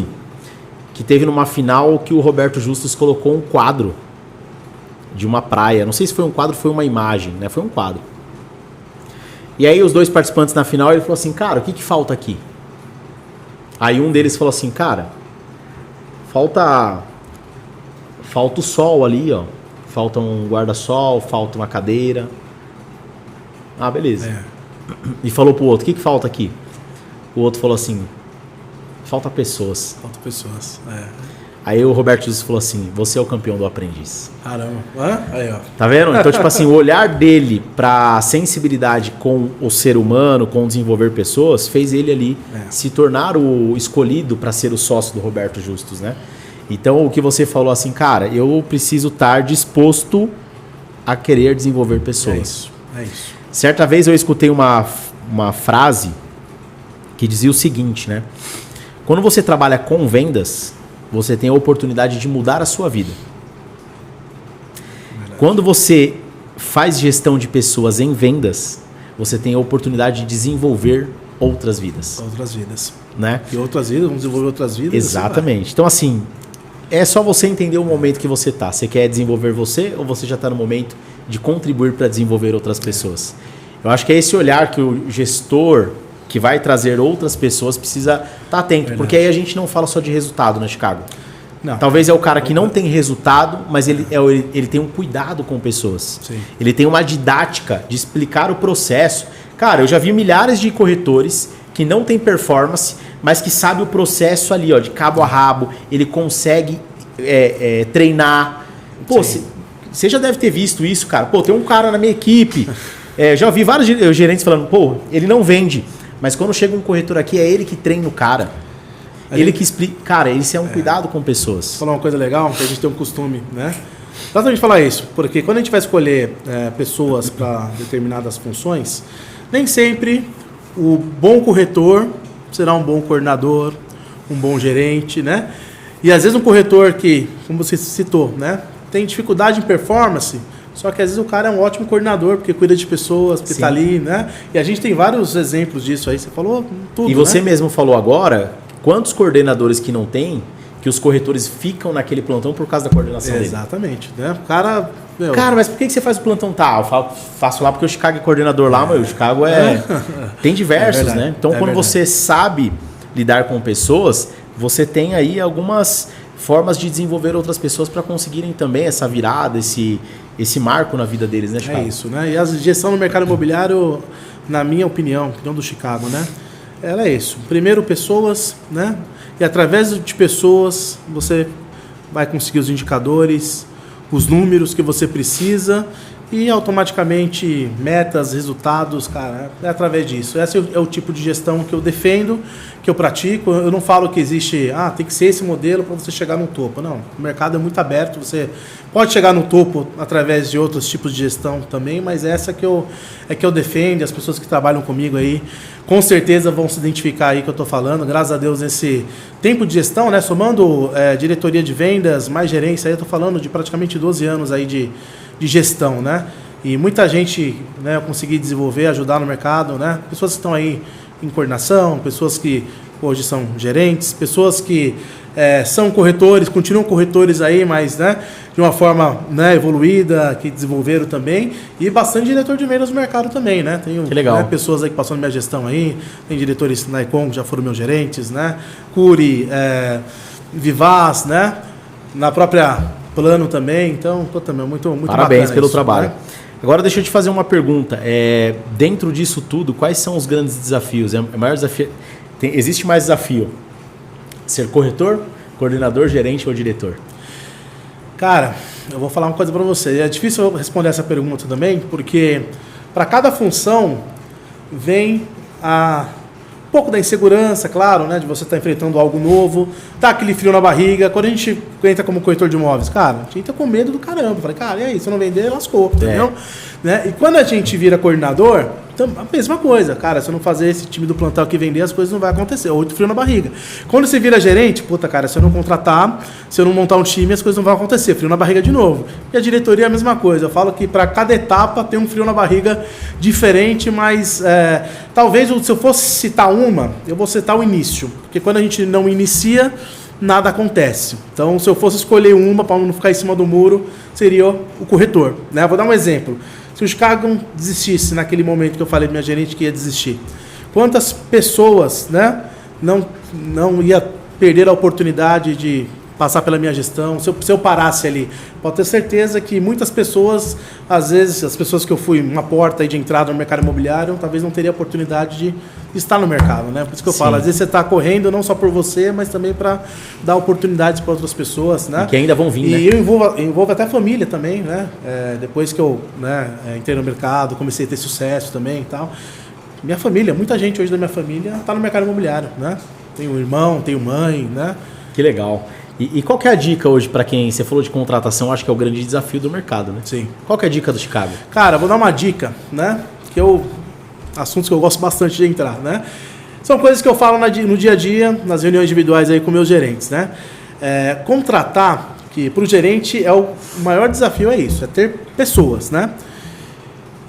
que teve numa final que o Roberto Justus colocou um quadro de uma praia. Não sei se foi um quadro ou foi uma imagem, né? Foi um quadro. E aí os dois participantes na final, ele falou assim, cara, o que falta aqui? Aí um deles falou assim, cara, falta o sol ali, ó. Falta um guarda-sol, falta uma cadeira. Ah, beleza. E falou pro outro, o que falta aqui? O outro falou assim, falta pessoas. Falta pessoas, Aí o Roberto Jesus falou assim, você é o campeão do Aprendiz. Caramba. Aí, ó. Tá vendo? Então, tipo assim, o olhar dele pra sensibilidade com o ser humano, com desenvolver pessoas, fez ele ali se tornar o escolhido para ser o sócio do Roberto Justus, né? Então, o que você falou assim, cara, eu preciso estar disposto a querer desenvolver pessoas. É isso. Certa vez eu escutei uma frase que dizia o seguinte, né? Quando você trabalha com vendas, você tem a oportunidade de mudar a sua vida. Verdade. Quando você faz gestão de pessoas em vendas, você tem a oportunidade de desenvolver outras vidas, Outras vidas. né? E outras vidas, vamos desenvolver outras vidas. Exatamente. Então, assim, é só você entender o momento que você tá. Você quer desenvolver você ou você já está no momento de contribuir para desenvolver outras pessoas? Eu acho que é esse olhar que o gestor que vai trazer outras pessoas precisa estar atento. Verdade. Porque aí a gente não fala só de resultado, né, Chicago? Não. Talvez é o cara que não tem resultado, mas ele tem um cuidado com pessoas. Sim. Ele tem uma didática de explicar o processo. Cara, eu já vi milhares de corretores que não tem performance, mas que sabe o processo ali, ó, de cabo a rabo. Ele consegue treinar. Pô, você já deve ter visto isso, cara. Pô, tem um cara na minha equipe. Já ouvi vários gerentes falando, pô, ele não vende. Mas quando chega um corretor aqui, é ele que treina o cara. Ele que explica. Cara, isso é um cuidado com pessoas. Vou falar uma coisa legal, que a gente tem um costume, né? Exatamente falar isso, porque quando a gente vai escolher pessoas para determinadas funções, nem sempre o bom corretor será um bom coordenador, um bom gerente, né? E às vezes um corretor que, como você citou, né, tem dificuldade em performance, só que às vezes o cara é um ótimo coordenador, porque cuida de pessoas, porque Sim. está ali, né? E a gente tem vários exemplos disso aí, você falou tudo, E você né? mesmo falou agora, quantos coordenadores que não tem, que os corretores ficam naquele plantão por causa da coordenação dele? Exatamente, né? O cara... Meu, Cara, mas por que você faz o plantão? Tá, eu faço lá porque o Chicago é coordenador lá, mas o Chicago tem diversos, verdade, né? Então, é quando verdade. você sabe lidar com pessoas, você tem aí algumas formas de desenvolver outras pessoas para conseguirem também essa virada, esse marco na vida deles, né, Chicago? É isso, né? E a gestão no mercado imobiliário, na minha opinião do Chicago, né? Ela é isso. Primeiro, pessoas, né? E através de pessoas, você vai conseguir os indicadores, os números que você precisa e automaticamente metas, resultados, cara, é através disso. Esse é o tipo de gestão que eu defendo, que eu pratico. Eu não falo que existe, tem que ser esse modelo para você chegar no topo. Não, o mercado é muito aberto, você pode chegar no topo através de outros tipos de gestão também, mas essa que eu defendo, as pessoas que trabalham comigo aí, com certeza vão se identificar aí que eu estou falando. Graças a Deus, nesse tempo de gestão, né, somando diretoria de vendas, mais gerência, aí eu estou falando de praticamente 12 anos aí de gestão, né? E muita gente, né, eu consegui desenvolver, ajudar no mercado, né? Pessoas que estão aí em coordenação, pessoas que hoje são gerentes, pessoas que são corretores, continuam corretores aí, mas, né, de uma forma, né, evoluída, que desenvolveram também, e bastante diretor de vendas no mercado também, né? Tenho, que legal. Né, pessoas aí que passam na minha gestão aí, tem diretores na Econ que já foram meus gerentes, né? Curi, Vivaz, né? Na própria Plano também, então, também muito Parabéns pelo isso, trabalho. né? Agora deixa eu te fazer uma pergunta. Dentro disso tudo, quais são os grandes desafios? O maior desafio, existe mais desafio? Ser corretor, coordenador, gerente ou diretor? Cara, eu vou falar uma coisa para você. É difícil eu responder essa pergunta também, porque para cada função vem um pouco da insegurança, claro, né? De você estar enfrentando algo novo, tá aquele frio na barriga. Quando a gente entra como corretor de imóveis, cara, a gente entra com medo do caramba. Falei, cara, e aí, se eu não vender, lascou, entendeu? Né? E quando a gente vira coordenador, a mesma coisa. Cara, se eu não fazer esse time do plantel que vender, as coisas não vão acontecer. Ou frio na barriga. Quando você vira gerente, puta, cara, se eu não contratar, se eu não montar um time, as coisas não vão acontecer. Frio na barriga de novo. E a diretoria é a mesma coisa. Eu falo que para cada etapa tem um frio na barriga diferente, mas talvez se eu fosse citar eu vou citar o início. Porque quando a gente não inicia, nada acontece. Então, se eu fosse escolher uma para não ficar em cima do muro, seria o corretor, né? Vou dar um exemplo. Se o Chicago desistisse naquele momento que eu falei para minha gerente que ia desistir, quantas pessoas, né, não ia perder a oportunidade de passar pela minha gestão, se eu parasse ali? Pode ter certeza que muitas pessoas, às vezes, as pessoas que eu fui uma porta aí de entrada no mercado imobiliário, talvez não teria a oportunidade de estar no mercado, né? Por isso que eu falo, às vezes você está correndo não só por você, mas também para dar oportunidades para outras pessoas, né? E que ainda vão vir, e né? eu envolvo até a família também, né? Depois que eu entrei no mercado, comecei a ter sucesso também e tal. Minha família, muita gente hoje da minha família está no mercado imobiliário, né? Tenho irmão, tenho mãe, né? Que legal. E qual que é a dica hoje para quem, você falou de contratação, acho que é o grande desafio do mercado, né? Sim. Qual que é a dica do Chicago? Cara, vou dar uma dica, né? Assuntos que eu gosto bastante de entrar, né? São coisas que eu falo no dia a dia, nas reuniões individuais aí com meus gerentes, né? Contratar, que para o gerente o maior desafio é isso, é ter pessoas, né?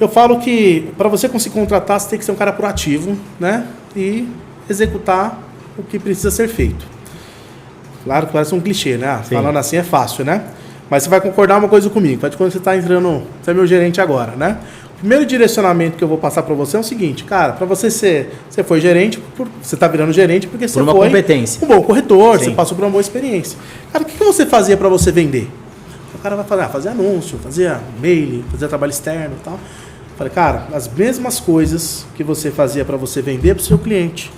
Eu falo que para você conseguir contratar, você tem que ser um cara proativo, né? E executar o que precisa ser feito. Claro que parece um clichê, né? Sim. Falando assim é fácil, né? Mas você vai concordar uma coisa comigo. Quando você está entrando, você é meu gerente agora, né? O primeiro direcionamento que eu vou passar para você é o seguinte, cara, para você foi gerente, você está virando gerente porque você uma foi competência. um bom corretor, Sim. você passou por uma boa experiência. Cara, o que você fazia para você vender? O cara vai falar, fazer anúncio, fazer e-mail, fazer trabalho externo e tal. Eu falei, cara, as mesmas coisas que você fazia para você vender para o seu cliente,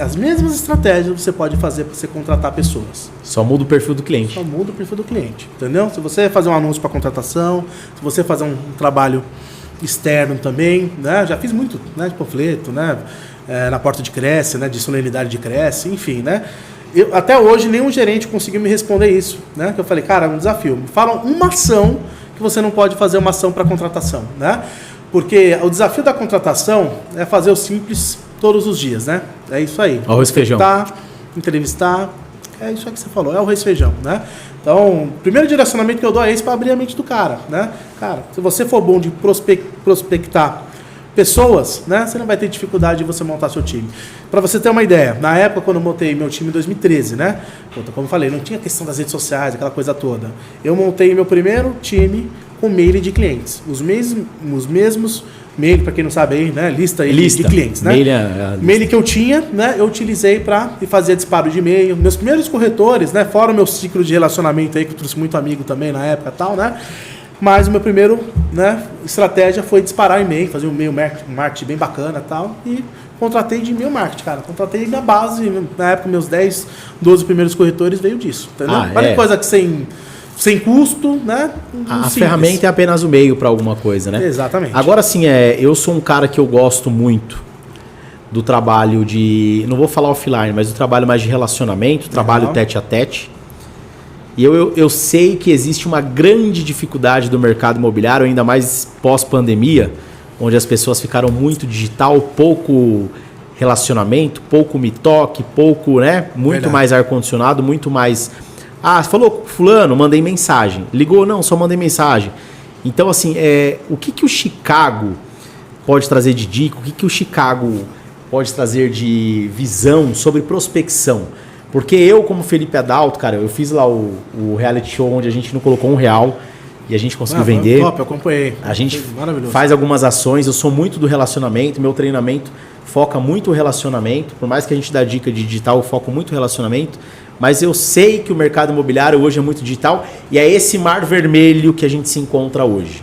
as mesmas estratégias você pode fazer para você contratar pessoas. Só muda o perfil do cliente. Só muda o perfil do cliente, entendeu? Se você fazer um anúncio para contratação, se você fazer um trabalho externo também, né? Já fiz muito, né, de panfleto, né? Na porta de Cresce, né? De solenidade de Cresce, enfim, né? Até hoje nenhum gerente conseguiu me responder isso, né? Que eu falei, cara, é um desafio. Me falam uma ação que você não pode fazer uma ação para contratação, né? Porque o desafio da contratação é fazer o simples todos os dias, né? É isso aí. Arroz e feijão. Entrevistar, é isso aí que você falou, é o arroz e feijão, né? Então, o primeiro direcionamento que eu dou é esse para abrir a mente do cara, né? Cara, se você for bom de prospectar pessoas, né? Você não vai ter dificuldade de você montar seu time. Para você ter uma ideia, na época quando eu montei meu time em 2013, né? Como eu falei, não tinha questão das redes sociais, aquela coisa toda. Eu montei meu primeiro time com mail de clientes. Os mesmos mail, para quem não sabe aí, né? Lista de clientes, né? Mail que eu tinha, né? Eu utilizei para fazer disparo de e-mail. Meus primeiros corretores, né? Fora o meu ciclo de relacionamento aí, que eu trouxe muito amigo também na época e tal, né? Mas o meu primeiro, né, estratégia foi disparar e-mail, fazer um e-mail marketing bem bacana e tal. E contratei de e-mail marketing, cara. Contratei na base, na época, meus 10, 12 primeiros corretores veio disso, entendeu? Olha coisa que sem custo, né? A ferramenta é apenas o meio para alguma coisa, né? Exatamente. Agora sim, eu sou um cara que eu gosto muito do trabalho de, não vou falar offline, mas do trabalho mais de relacionamento, trabalho tete a tete. E eu sei que existe uma grande dificuldade do mercado imobiliário, ainda mais pós-pandemia, onde as pessoas ficaram muito digital, pouco relacionamento, pouco me toque, pouco, né? Muito mais ar-condicionado, muito mais... Ah, você falou com fulano, mandei mensagem. Ligou? Não, só mandei mensagem. Então, assim, o que o Chicago pode trazer de dica? O que o Chicago pode trazer de visão sobre prospecção? Porque eu, como Felipe Adalto, cara, eu fiz lá o reality show onde a gente não colocou R$1 e a gente conseguiu vender. Top, eu acompanhei. A gente faz algumas ações, eu sou muito do relacionamento, meu treinamento foca muito o relacionamento. Por mais que a gente dá dica de digital, eu foco muito o relacionamento. Mas eu sei que o mercado imobiliário hoje é muito digital e é esse mar vermelho que a gente se encontra hoje.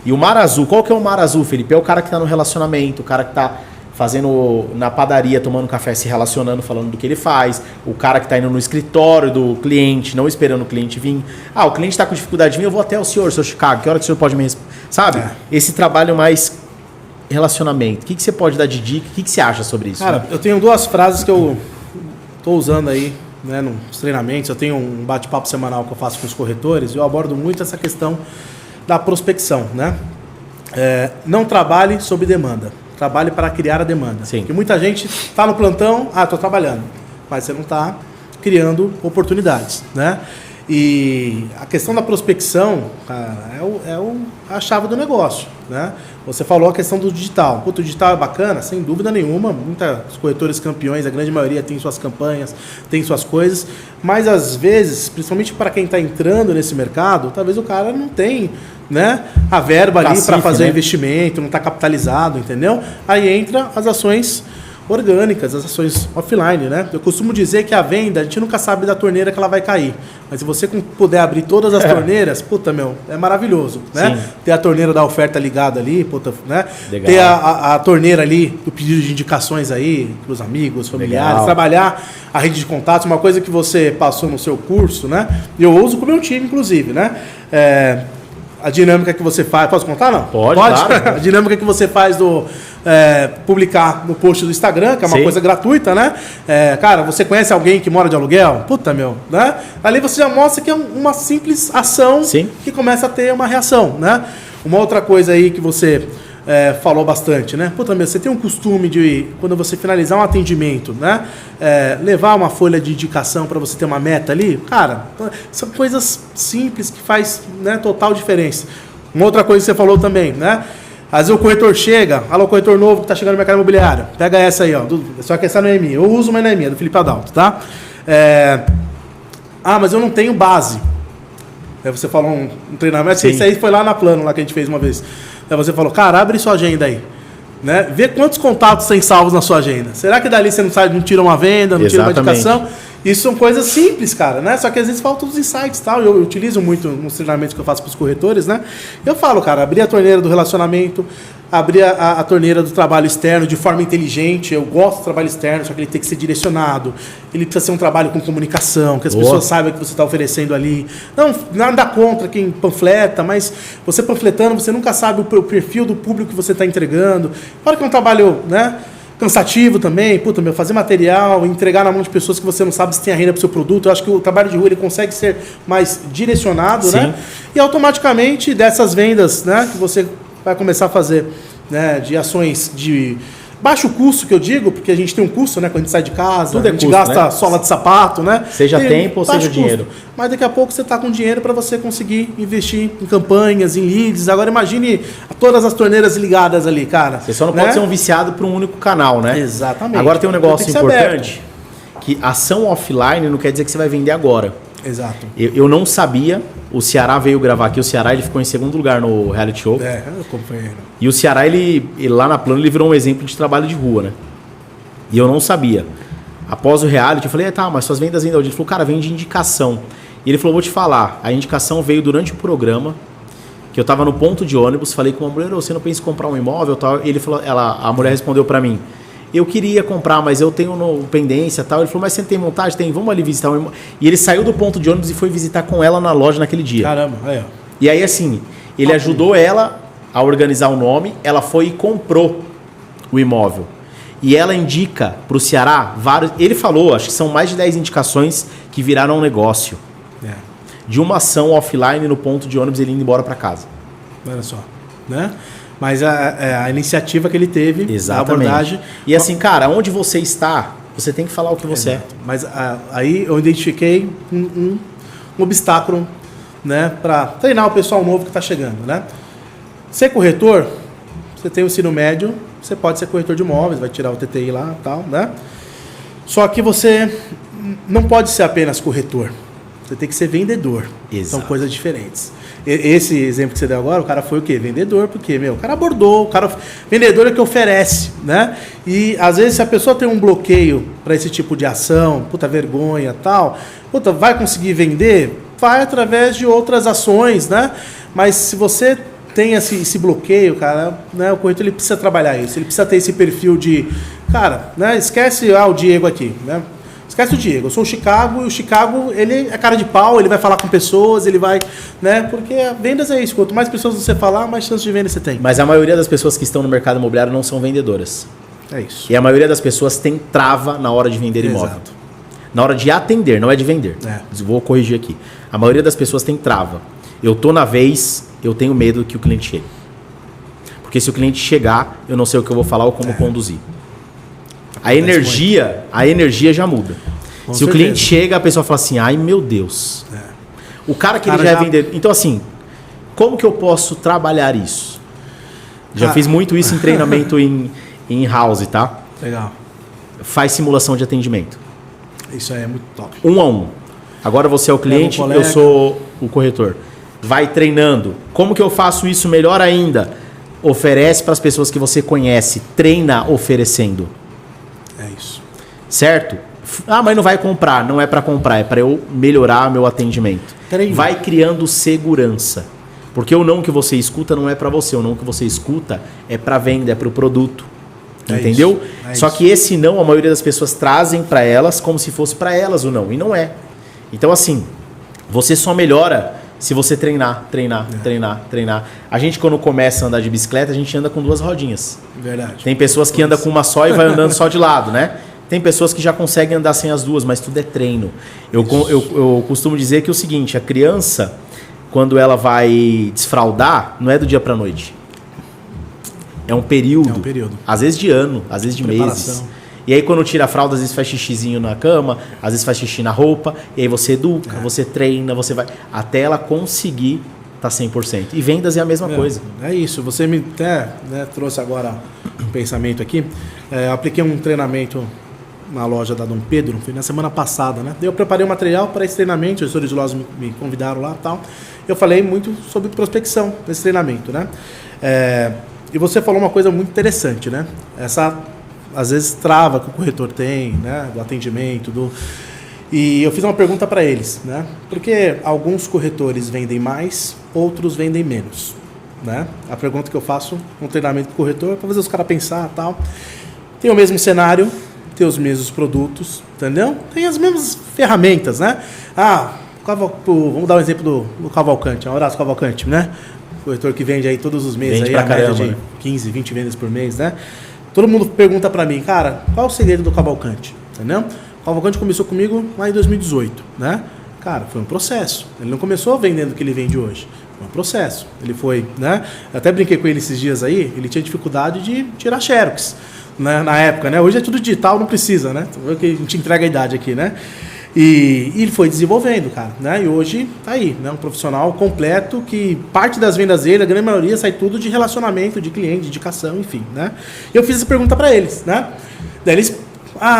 E o mar azul, qual que é o mar azul, Felipe? É o cara que está no relacionamento, o cara que está fazendo na padaria, tomando café, se relacionando, falando do que ele faz. O cara que está indo no escritório do cliente, não esperando o cliente vir. Ah, o cliente está com dificuldade de vir, eu vou até o senhor, seu Chicago, que hora que o senhor pode me responder? Sabe? Esse trabalho mais relacionamento. O que você pode dar de dica? O que você acha sobre isso? Cara, eu tenho 2 frases que eu estou usando aí, né, nos treinamentos. Eu tenho um bate-papo semanal que eu faço com os corretores e eu abordo muito essa questão da prospecção, né? Não trabalhe sob demanda, trabalhe para criar a demanda. Sim. Porque muita gente está no plantão, estou trabalhando, mas você não está criando oportunidades, né? E a questão da prospecção, cara, a chave do negócio, né? Você falou a questão do digital. O digital é bacana, sem dúvida nenhuma. Muitos corretores campeões, a grande maioria tem suas campanhas, tem suas coisas. Mas às vezes, principalmente para quem está entrando nesse mercado, talvez o cara não tem, né, a verba ali para fazer o investimento, não está capitalizado, entendeu? Aí entra as ações orgânicas, as ações offline, né? Eu costumo dizer que a venda, a gente nunca sabe da torneira que ela vai cair. Mas se você puder abrir todas as torneiras, puta, é maravilhoso, né? Sim. Ter a torneira da oferta ligada ali, puta, né? Legal. Ter a torneira ali do pedido de indicações aí, pros amigos, familiares, Legal. Trabalhar a rede de contatos, uma coisa que você passou no seu curso, né? E eu uso com o meu time, inclusive, né? A dinâmica que você faz... Posso contar, não? Pode? Claro. A dinâmica que você faz do... publicar no post do Instagram, que é uma coisa gratuita, né? Cara, você conhece alguém que mora de aluguel? Puta, né? Ali você já mostra que é uma simples ação que começa a ter uma reação, né? Uma outra coisa aí que você falou bastante, né? Puta, você tem um costume de, quando você finalizar um atendimento, né? Levar uma folha de indicação para você ter uma meta ali? Cara, são coisas simples que faz, né, total diferença. Uma outra coisa que você falou também, né? Às vezes o corretor chega, alô, corretor novo que tá chegando no mercado imobiliário. Pega essa aí, ó. Só que essa não é minha. Eu uso, mas não é minha, do Felipe Adalto, tá? Mas eu não tenho base. Aí você falou um treinamento, Sim. isso aí foi lá na Plano, lá que a gente fez uma vez. Aí você falou, cara, abre sua agenda aí. Né? Vê quantos contatos tem salvos na sua agenda. Será que dali você não tira uma venda, não tira uma indicação? Isso são coisas simples, cara, né? Só que às vezes faltam os insights e tal. Eu utilizo muito nos treinamentos que eu faço para os corretores, né? Eu falo, cara, abrir a torneira do relacionamento, abrir a torneira do trabalho externo de forma inteligente. Eu gosto do trabalho externo, só que ele tem que ser direcionado. Ele precisa ser um trabalho com comunicação, que as pessoas saibam o que você está oferecendo ali. Não, nada contra quem panfleta, mas você panfletando, você nunca sabe o perfil do público que você está entregando. Claro que é um trabalho, né? Cansativo também, fazer material, entregar na mão de pessoas que você não sabe se tem a renda para o seu produto. Eu acho que o trabalho de rua ele consegue ser mais direcionado, Sim. né? E automaticamente dessas vendas, né, que você vai começar a fazer, né, de ações de baixo custo, que eu digo, porque a gente tem um custo, né, quando a gente sai de casa, Tudo a gente custo, gasta né? sola de sapato, né? Seja Tem tempo ou baixo seja dinheiro. custo. Mas daqui a pouco você está com dinheiro para você conseguir investir em campanhas, em leads. Agora imagine todas as torneiras ligadas ali, cara. Você só não né? pode ser um viciado para um único canal, né? Exatamente. Agora tem um negócio Tem que ser importante, que ação offline não quer dizer que você vai vender agora. Exato. Eu não sabia, o Ceará veio gravar aqui, o Ceará ele ficou em segundo lugar no reality show. Eu acompanhei. E o Ceará, ele lá na Plano, ele virou um exemplo de trabalho de rua, né? E eu não sabia. Após o reality, eu falei, mas suas vendas ainda hoje. Ele falou, cara, vende indicação. E ele falou, vou te falar, a indicação veio durante o programa, que eu tava no ponto de ônibus, falei com uma mulher, você não pensa em comprar um imóvel tal? E ele falou, a mulher respondeu pra mim, eu queria comprar, mas eu tenho pendência tal. Ele falou, mas você não tem vontade? Tem, vamos ali visitar um imóvel. E ele saiu do ponto de ônibus e foi visitar com ela na loja naquele dia. Caramba, aí ó. E aí assim, ele ajudou ela a organizar o nome, ela foi e comprou o imóvel. E ela indica pro Ceará vários... Ele falou, acho que são mais de 10 indicações que viraram um negócio. De uma ação offline no ponto de ônibus ele indo embora para casa. Olha só, né? Mas a iniciativa que ele teve, exatamente, a abordagem... E assim, cara, onde você está, você tem que falar o que você é. Mas aí eu identifiquei um obstáculo, né, para treinar o pessoal novo que está chegando, né? Ser corretor, você tem o ensino médio, você pode ser corretor de imóveis, vai tirar o TTI lá e tal, né? Só que você não pode ser apenas corretor. Você tem que ser vendedor. Exato. São coisas diferentes. Esse exemplo que você deu agora, o cara foi o quê? Vendedor, porque, o cara abordou, vendedor é que oferece, né? E, às vezes, se a pessoa tem um bloqueio para esse tipo de ação, vergonha e tal, vai conseguir vender? Vai através de outras ações, né? Mas se você tem esse bloqueio, cara, né? O corretor ele precisa trabalhar isso, ele precisa ter esse perfil de, cara, né? Esquece o Diego aqui, né? Esquece o Diego, eu sou o Chicago, e o Chicago, ele é cara de pau, ele vai falar com pessoas, ele vai, né? Porque vendas é isso, quanto mais pessoas você falar, mais chance de venda você tem. Mas a maioria das pessoas que estão no mercado imobiliário não são vendedoras. É isso. E a maioria das pessoas tem trava na hora de vender imóvel. Exato. Na hora de atender, não é de vender. Vou corrigir aqui. A maioria das pessoas tem trava. Eu tô na vez, eu tenho medo que o cliente chegue. Porque se o cliente chegar, eu não sei o que eu vou falar ou como conduzir. A energia já muda. Com se certeza. o cliente chega, a pessoa fala assim, ai meu Deus. O cara que ele já é vendedor. Então assim, como que eu posso trabalhar isso? Já fiz muito isso em treinamento em house, tá? Legal. Faz simulação de atendimento. Isso aí é muito top. 1 a 1. Agora você é o cliente, eu sou o corretor. Vai treinando. Como que eu faço isso melhor ainda? Oferece para as pessoas que você conhece. Treina oferecendo. É isso. Certo? Mas não vai comprar. Não é para comprar, é para eu melhorar meu atendimento. Treino. Vai criando segurança. Porque o não que você escuta não é para você. O não que você escuta é para venda, é para o produto. Entendeu? Só que esse não, a maioria das pessoas trazem para elas como se fosse para elas o não. E não é. Então assim, você só melhora se você treinar. A gente quando começa a andar de bicicleta, a gente anda com 2 rodinhas. Verdade. Tem pessoas que andam com uma só e vai andando só de lado, né? Tem pessoas que já conseguem andar sem as duas, mas tudo é treino. Eu costumo dizer que é o seguinte, a criança, quando ela vai desfraldar, não é do dia para noite. É um período. Às vezes de ano, às vezes de meses. E aí quando tira a fralda, às vezes faz xixizinho na cama, às vezes faz xixi na roupa, e aí você educa, você treina, você vai... Até ela conseguir tá 100%. E vendas é a mesma coisa. É isso. Você me até, né, trouxe agora um pensamento aqui. Eu apliquei um treinamento na loja da Dom Pedro, foi na semana passada, né? Eu preparei um material para esse treinamento, os gestores de lojas me convidaram lá e tal. Eu falei muito sobre prospecção nesse treinamento, né? E você falou uma coisa muito interessante, né? Essa, às vezes, trava que o corretor tem, né? Do atendimento, E eu fiz uma pergunta para eles, né? Porque alguns corretores vendem mais, outros vendem menos, né? A pergunta que eu faço no treinamento do corretor é para fazer os caras pensar e tal. Tem o mesmo cenário, tem os mesmos produtos, entendeu? Tem as mesmas ferramentas, né? Vamos dar um exemplo do Cavalcante, Horácio Cavalcante, né? Corretor que vende aí todos os meses, Vende aí pra a média caramba, de né? 15, 20 vendas por mês, né? Todo mundo pergunta pra mim, cara, qual é o segredo do Cavalcante, entendeu? O Cavalcante começou comigo lá em 2018, né? Cara, foi um processo. Ele não começou vendendo o que ele vende hoje. Foi um processo. Ele foi, né? Eu até brinquei com ele esses dias aí, ele tinha dificuldade de tirar xerox, né? Na época, né? Hoje é tudo digital, não precisa, né? A gente entrega a idade aqui, né? E ele foi desenvolvendo, cara, né? E hoje tá aí, né? Um profissional completo que parte das vendas dele, a grande maioria, sai tudo de relacionamento, de cliente, de indicação, enfim, né? E eu fiz essa pergunta pra eles, né? Daí eles,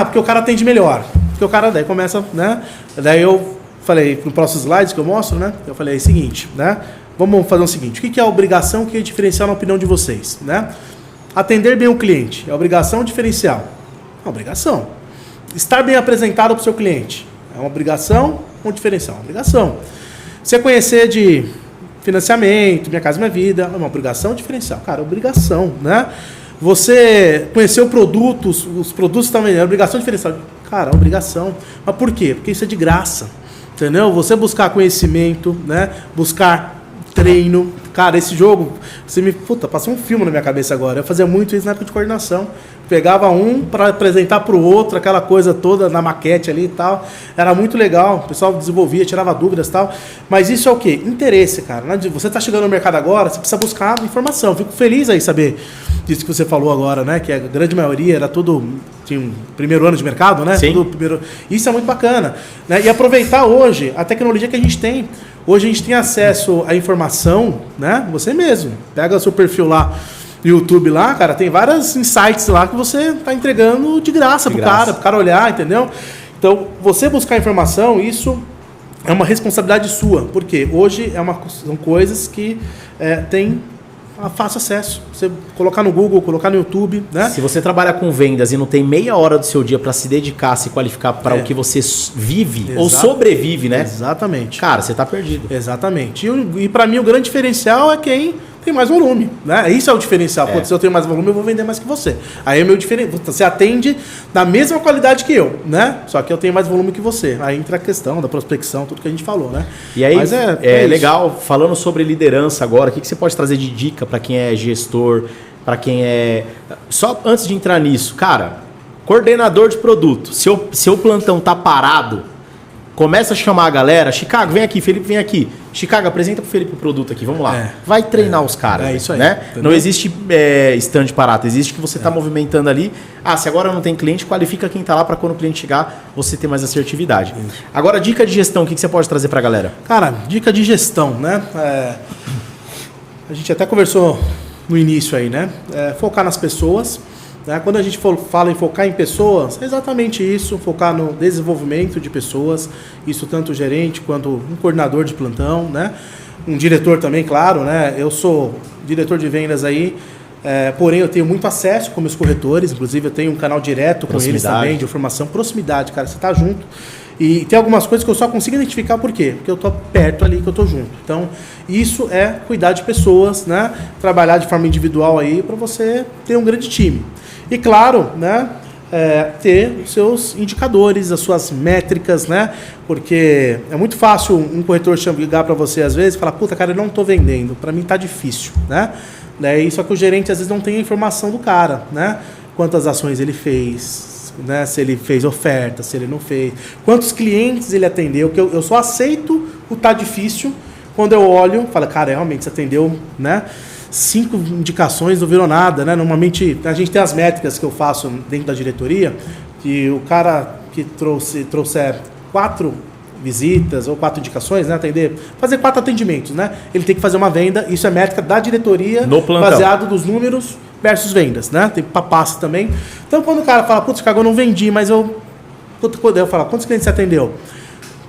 porque o cara atende melhor. Porque o cara daí começa, né? Daí eu falei, no próximo slide que eu mostro, né? Eu falei o seguinte, né? Vamos fazer o seguinte, o que é a obrigação, o que é diferencial na opinião de vocês, né? Atender bem o cliente, é obrigação ou diferencial? É uma obrigação. Estar bem apresentado para o seu cliente, é uma obrigação ou um diferencial? É uma obrigação. Você conhecer de financiamento, Minha Casa Minha Vida, é uma obrigação ou diferencial? Cara, é obrigação, né? Você conhecer o produto, os produtos estão vendendo, é obrigação ou diferencial? Cara, é uma obrigação. Mas por quê? Porque isso é de graça, entendeu? Você buscar conhecimento, né? Buscar treino. Cara, esse jogo, passou um filme na minha cabeça agora. Eu fazia muito isso na época de coordenação. Pegava um para apresentar para o outro, aquela coisa toda na maquete ali e tal. Era muito legal, o pessoal desenvolvia, tirava dúvidas e tal. Mas isso é o quê? Interesse, cara. Você está chegando no mercado agora, você precisa buscar informação. Fico feliz aí saber disso que você falou agora, né? Que a grande maioria era tudo... Tinha um primeiro ano de mercado, né? Sim. Isso é muito bacana, né? E aproveitar hoje a tecnologia que a gente tem. Hoje a gente tem acesso à informação, né? Você mesmo. Pega seu perfil lá no YouTube lá, cara, tem vários insights lá que você tá entregando de graça pro cara olhar, entendeu? Então, você buscar informação, isso é uma responsabilidade sua, porque hoje são coisas que tem fácil acesso. Você colocar no Google, colocar no YouTube, né? Se você trabalha com vendas e não tem meia hora do seu dia para se dedicar, se qualificar para o que você vive ou sobrevive, né? Exatamente. Cara, você tá perdido. Exatamente. E para mim o grande diferencial é quem tem mais volume, né? Isso é o diferencial. Pô, se eu tenho mais volume, eu vou vender mais que você. Aí é o meu diferencial. Você atende da mesma qualidade que eu, né? Só que eu tenho mais volume que você. Aí entra a questão da prospecção, tudo que a gente falou, né? E aí, mas é legal, falando sobre liderança agora, o que você pode trazer de dica para quem é gestor, para quem é... Só antes de entrar nisso, cara, coordenador de produto. Seu plantão tá parado, começa a chamar a galera. Chicago, vem aqui. Felipe, vem aqui. Chicago, apresenta pro Felipe o produto aqui. Vamos lá. Vai treinar os caras. É isso aí. Né? Entendeu? Não existe stand parado. Existe que você tá movimentando ali. Se agora não tem cliente, qualifica quem tá lá para quando o cliente chegar, você ter mais assertividade. Isso. Agora, dica de gestão. O que você pode trazer pra galera? Cara, dica de gestão, né? A gente até conversou no início aí, né? Focar nas pessoas. Quando a gente fala em focar em pessoas, é exatamente isso, focar no desenvolvimento de pessoas, isso tanto o gerente quanto um coordenador de plantão, né? Um diretor também, claro, né? Eu sou diretor de vendas aí, porém eu tenho muito acesso com meus corretores, inclusive eu tenho um canal direto com eles também, de informação, proximidade, cara, você tá junto. E tem algumas coisas que eu só consigo identificar por quê? Porque eu tô perto ali, que eu tô junto. Então, isso é cuidar de pessoas, né? Trabalhar de forma individual aí para você ter um grande time. E claro, né, ter os seus indicadores, as suas métricas, né? Porque é muito fácil um corretor ligar para você às vezes e falar, puta, cara, eu não estou vendendo, para mim tá difícil, né? Só que o gerente às vezes não tem a informação do cara, né? Quantas ações ele fez, né? Se ele fez oferta, se ele não fez, quantos clientes ele atendeu, que eu só aceito o tá difícil quando eu olho e falo, cara, realmente você atendeu, né? 5 indicações não virou nada, né? Normalmente a gente tem as métricas que eu faço dentro da diretoria, que o cara que trouxer 4 visitas ou 4 indicações, né? Atender, fazer 4 atendimentos, né? Ele tem que fazer uma venda, isso é métrica da diretoria, no plantão, baseado nos números versus vendas, né? Tem passe também. Então, quando o cara fala, putz, Chicago, eu não vendi, mas eu falo, quantos clientes você atendeu?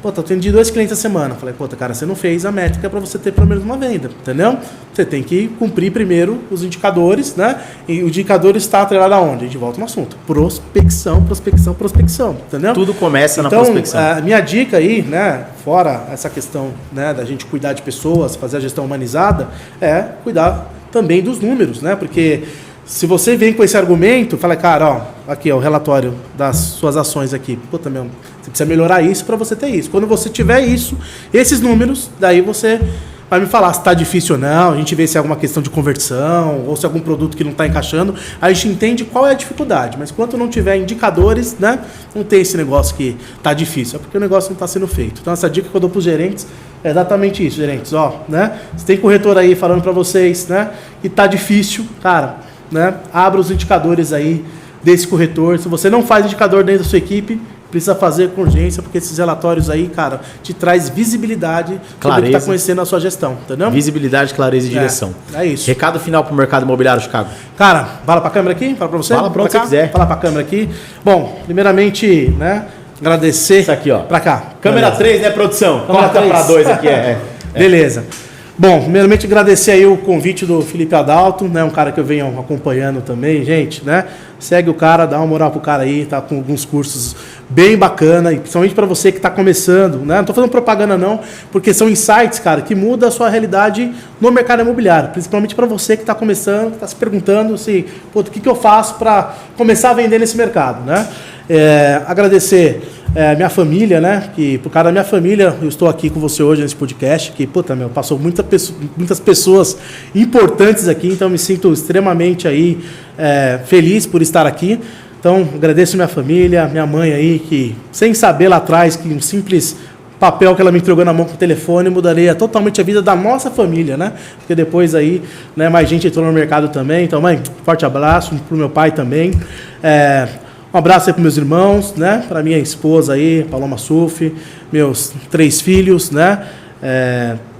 Pô, eu atendi 2 clientes a semana. Falei, pô, cara, você não fez a métrica para você ter pelo menos uma venda, entendeu? Você tem que cumprir primeiro os indicadores, né? E o indicador está atrelado aonde? A gente volta no assunto. Prospecção, entendeu? Tudo começa na então, prospecção. A minha dica aí, né, fora essa questão, né, da gente cuidar de pessoas, fazer a gestão humanizada, é cuidar também dos números, né? Porque se você vem com esse argumento, fala, cara, ó, aqui é o relatório das suas ações aqui. Puta, meu, você precisa melhorar isso para você ter isso. Quando você tiver isso, esses números, daí você vai me falar se está difícil ou não, a gente vê se é alguma questão de conversão, ou se é algum produto que não está encaixando, a gente entende qual é a dificuldade. Mas enquanto não tiver indicadores, né, não tem esse negócio que está difícil, é porque o negócio não está sendo feito. Então essa dica que eu dou para os gerentes é exatamente isso, gerentes. Ó, né, se tem corretor aí falando para vocês, né, que está difícil, cara, né, abra os indicadores aí desse corretor. Se você não faz indicador dentro da sua equipe, precisa fazer com urgência, porque esses relatórios aí, cara, te traz visibilidade sobre o que está acontecendo na sua gestão, entendeu? Visibilidade, clareza e direção. É isso. Recado final para o mercado imobiliário, Chicago. Cara, fala para a câmera aqui, fala para você. Fala para onde você quiser. Fala para a câmera aqui. Bom, primeiramente, né, agradecer. Isso aqui, ó. Para cá. Câmera 3, né, produção? Câmera Coloca para 2 aqui, Beleza. Bom, primeiramente agradecer aí o convite do Felipe Adalto, né, um cara que eu venho acompanhando também, gente, né? Segue o cara, dá uma moral pro cara aí, tá com alguns cursos bem bacana, e principalmente para você que tá começando, né? Não tô fazendo propaganda não, porque são insights, cara, que mudam a sua realidade no mercado imobiliário, principalmente para você que tá começando, que tá se perguntando se, pô, o que eu faço para começar a vender nesse mercado, né? Agradecer minha família, né? Que por causa da minha família eu estou aqui com você hoje nesse podcast, que, puta, meu, passou muitas pessoas importantes aqui, então eu me sinto extremamente aí feliz por estar aqui. Então, agradeço minha família, minha mãe aí, que sem saber lá atrás que um simples papel que ela me entregou na mão com o telefone mudaria totalmente a vida da nossa família, né? Porque depois aí, né, mais gente entrou no mercado também. Então, mãe, forte abraço pro meu pai também. Um abraço aí para meus irmãos, né? Para minha esposa aí, Paloma Suf, meus 3 filhos, né?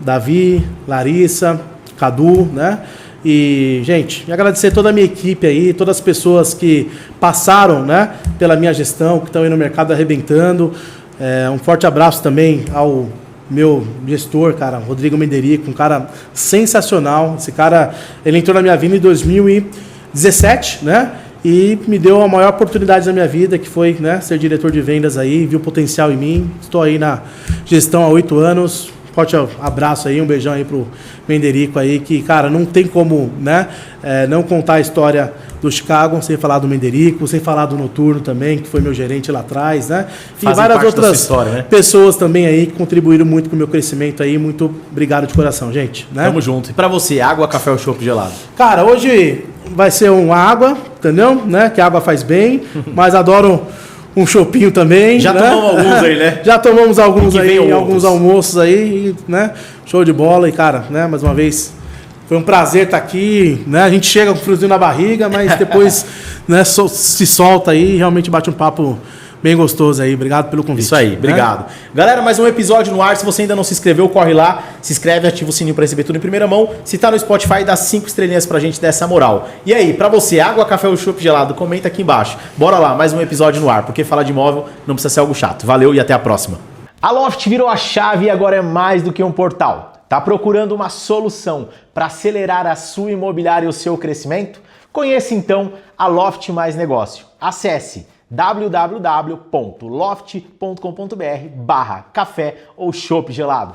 Davi, Larissa, Cadu, né? E, gente, me agradecer toda a minha equipe aí, todas as pessoas que passaram, né, pela minha gestão, que estão aí no mercado arrebentando. Um forte abraço também ao meu gestor, cara, Rodrigo Menderico, um cara sensacional. Esse cara, ele entrou na minha vida em 2017, né? E me deu a maior oportunidade da minha vida, que foi, né, ser diretor de vendas aí, viu potencial em mim. Estou aí na gestão há 8 anos. Forte abraço aí, um beijão aí pro Menderico aí, que, cara, não tem como, né, não contar a história do Chicago sem falar do Menderico, sem falar do Noturno também, que foi meu gerente lá atrás, né? E várias outras história, né? Pessoas também aí que contribuíram muito com o meu crescimento aí. Muito obrigado de coração, gente. Né? Tamo junto. E pra você, água, café ou chopp gelado? Cara, hoje vai ser uma água, entendeu? Né? Que a água faz bem, mas adoro um chopinho também. Já, né? Tomamos alguns aí, né? Já tomamos alguns aí, alguns almoços aí, né? Show de bola. E, cara, né, mais uma vez, foi um prazer estar aqui, né? A gente chega com um friozinho na barriga, mas depois né, se solta aí e realmente bate um papo bem gostoso aí. Obrigado pelo convite. Isso aí, obrigado. Né? Galera, mais um episódio no ar. Se você ainda não se inscreveu, corre lá, se inscreve, ativa o sininho para receber tudo em primeira mão. Se tá no Spotify, dá 5 estrelinhas pra gente dessa moral. E aí, pra você, água, café ou chopp gelado? Comenta aqui embaixo. Bora lá, mais um episódio no ar, porque falar de imóvel não precisa ser algo chato. Valeu e até a próxima. A Loft virou a chave e agora é mais do que um portal. Tá procurando uma solução para acelerar a sua imobiliária e o seu crescimento? Conheça então a Loft Mais Negócio. Acesse www.loft.com.br/café ou chopp gelado.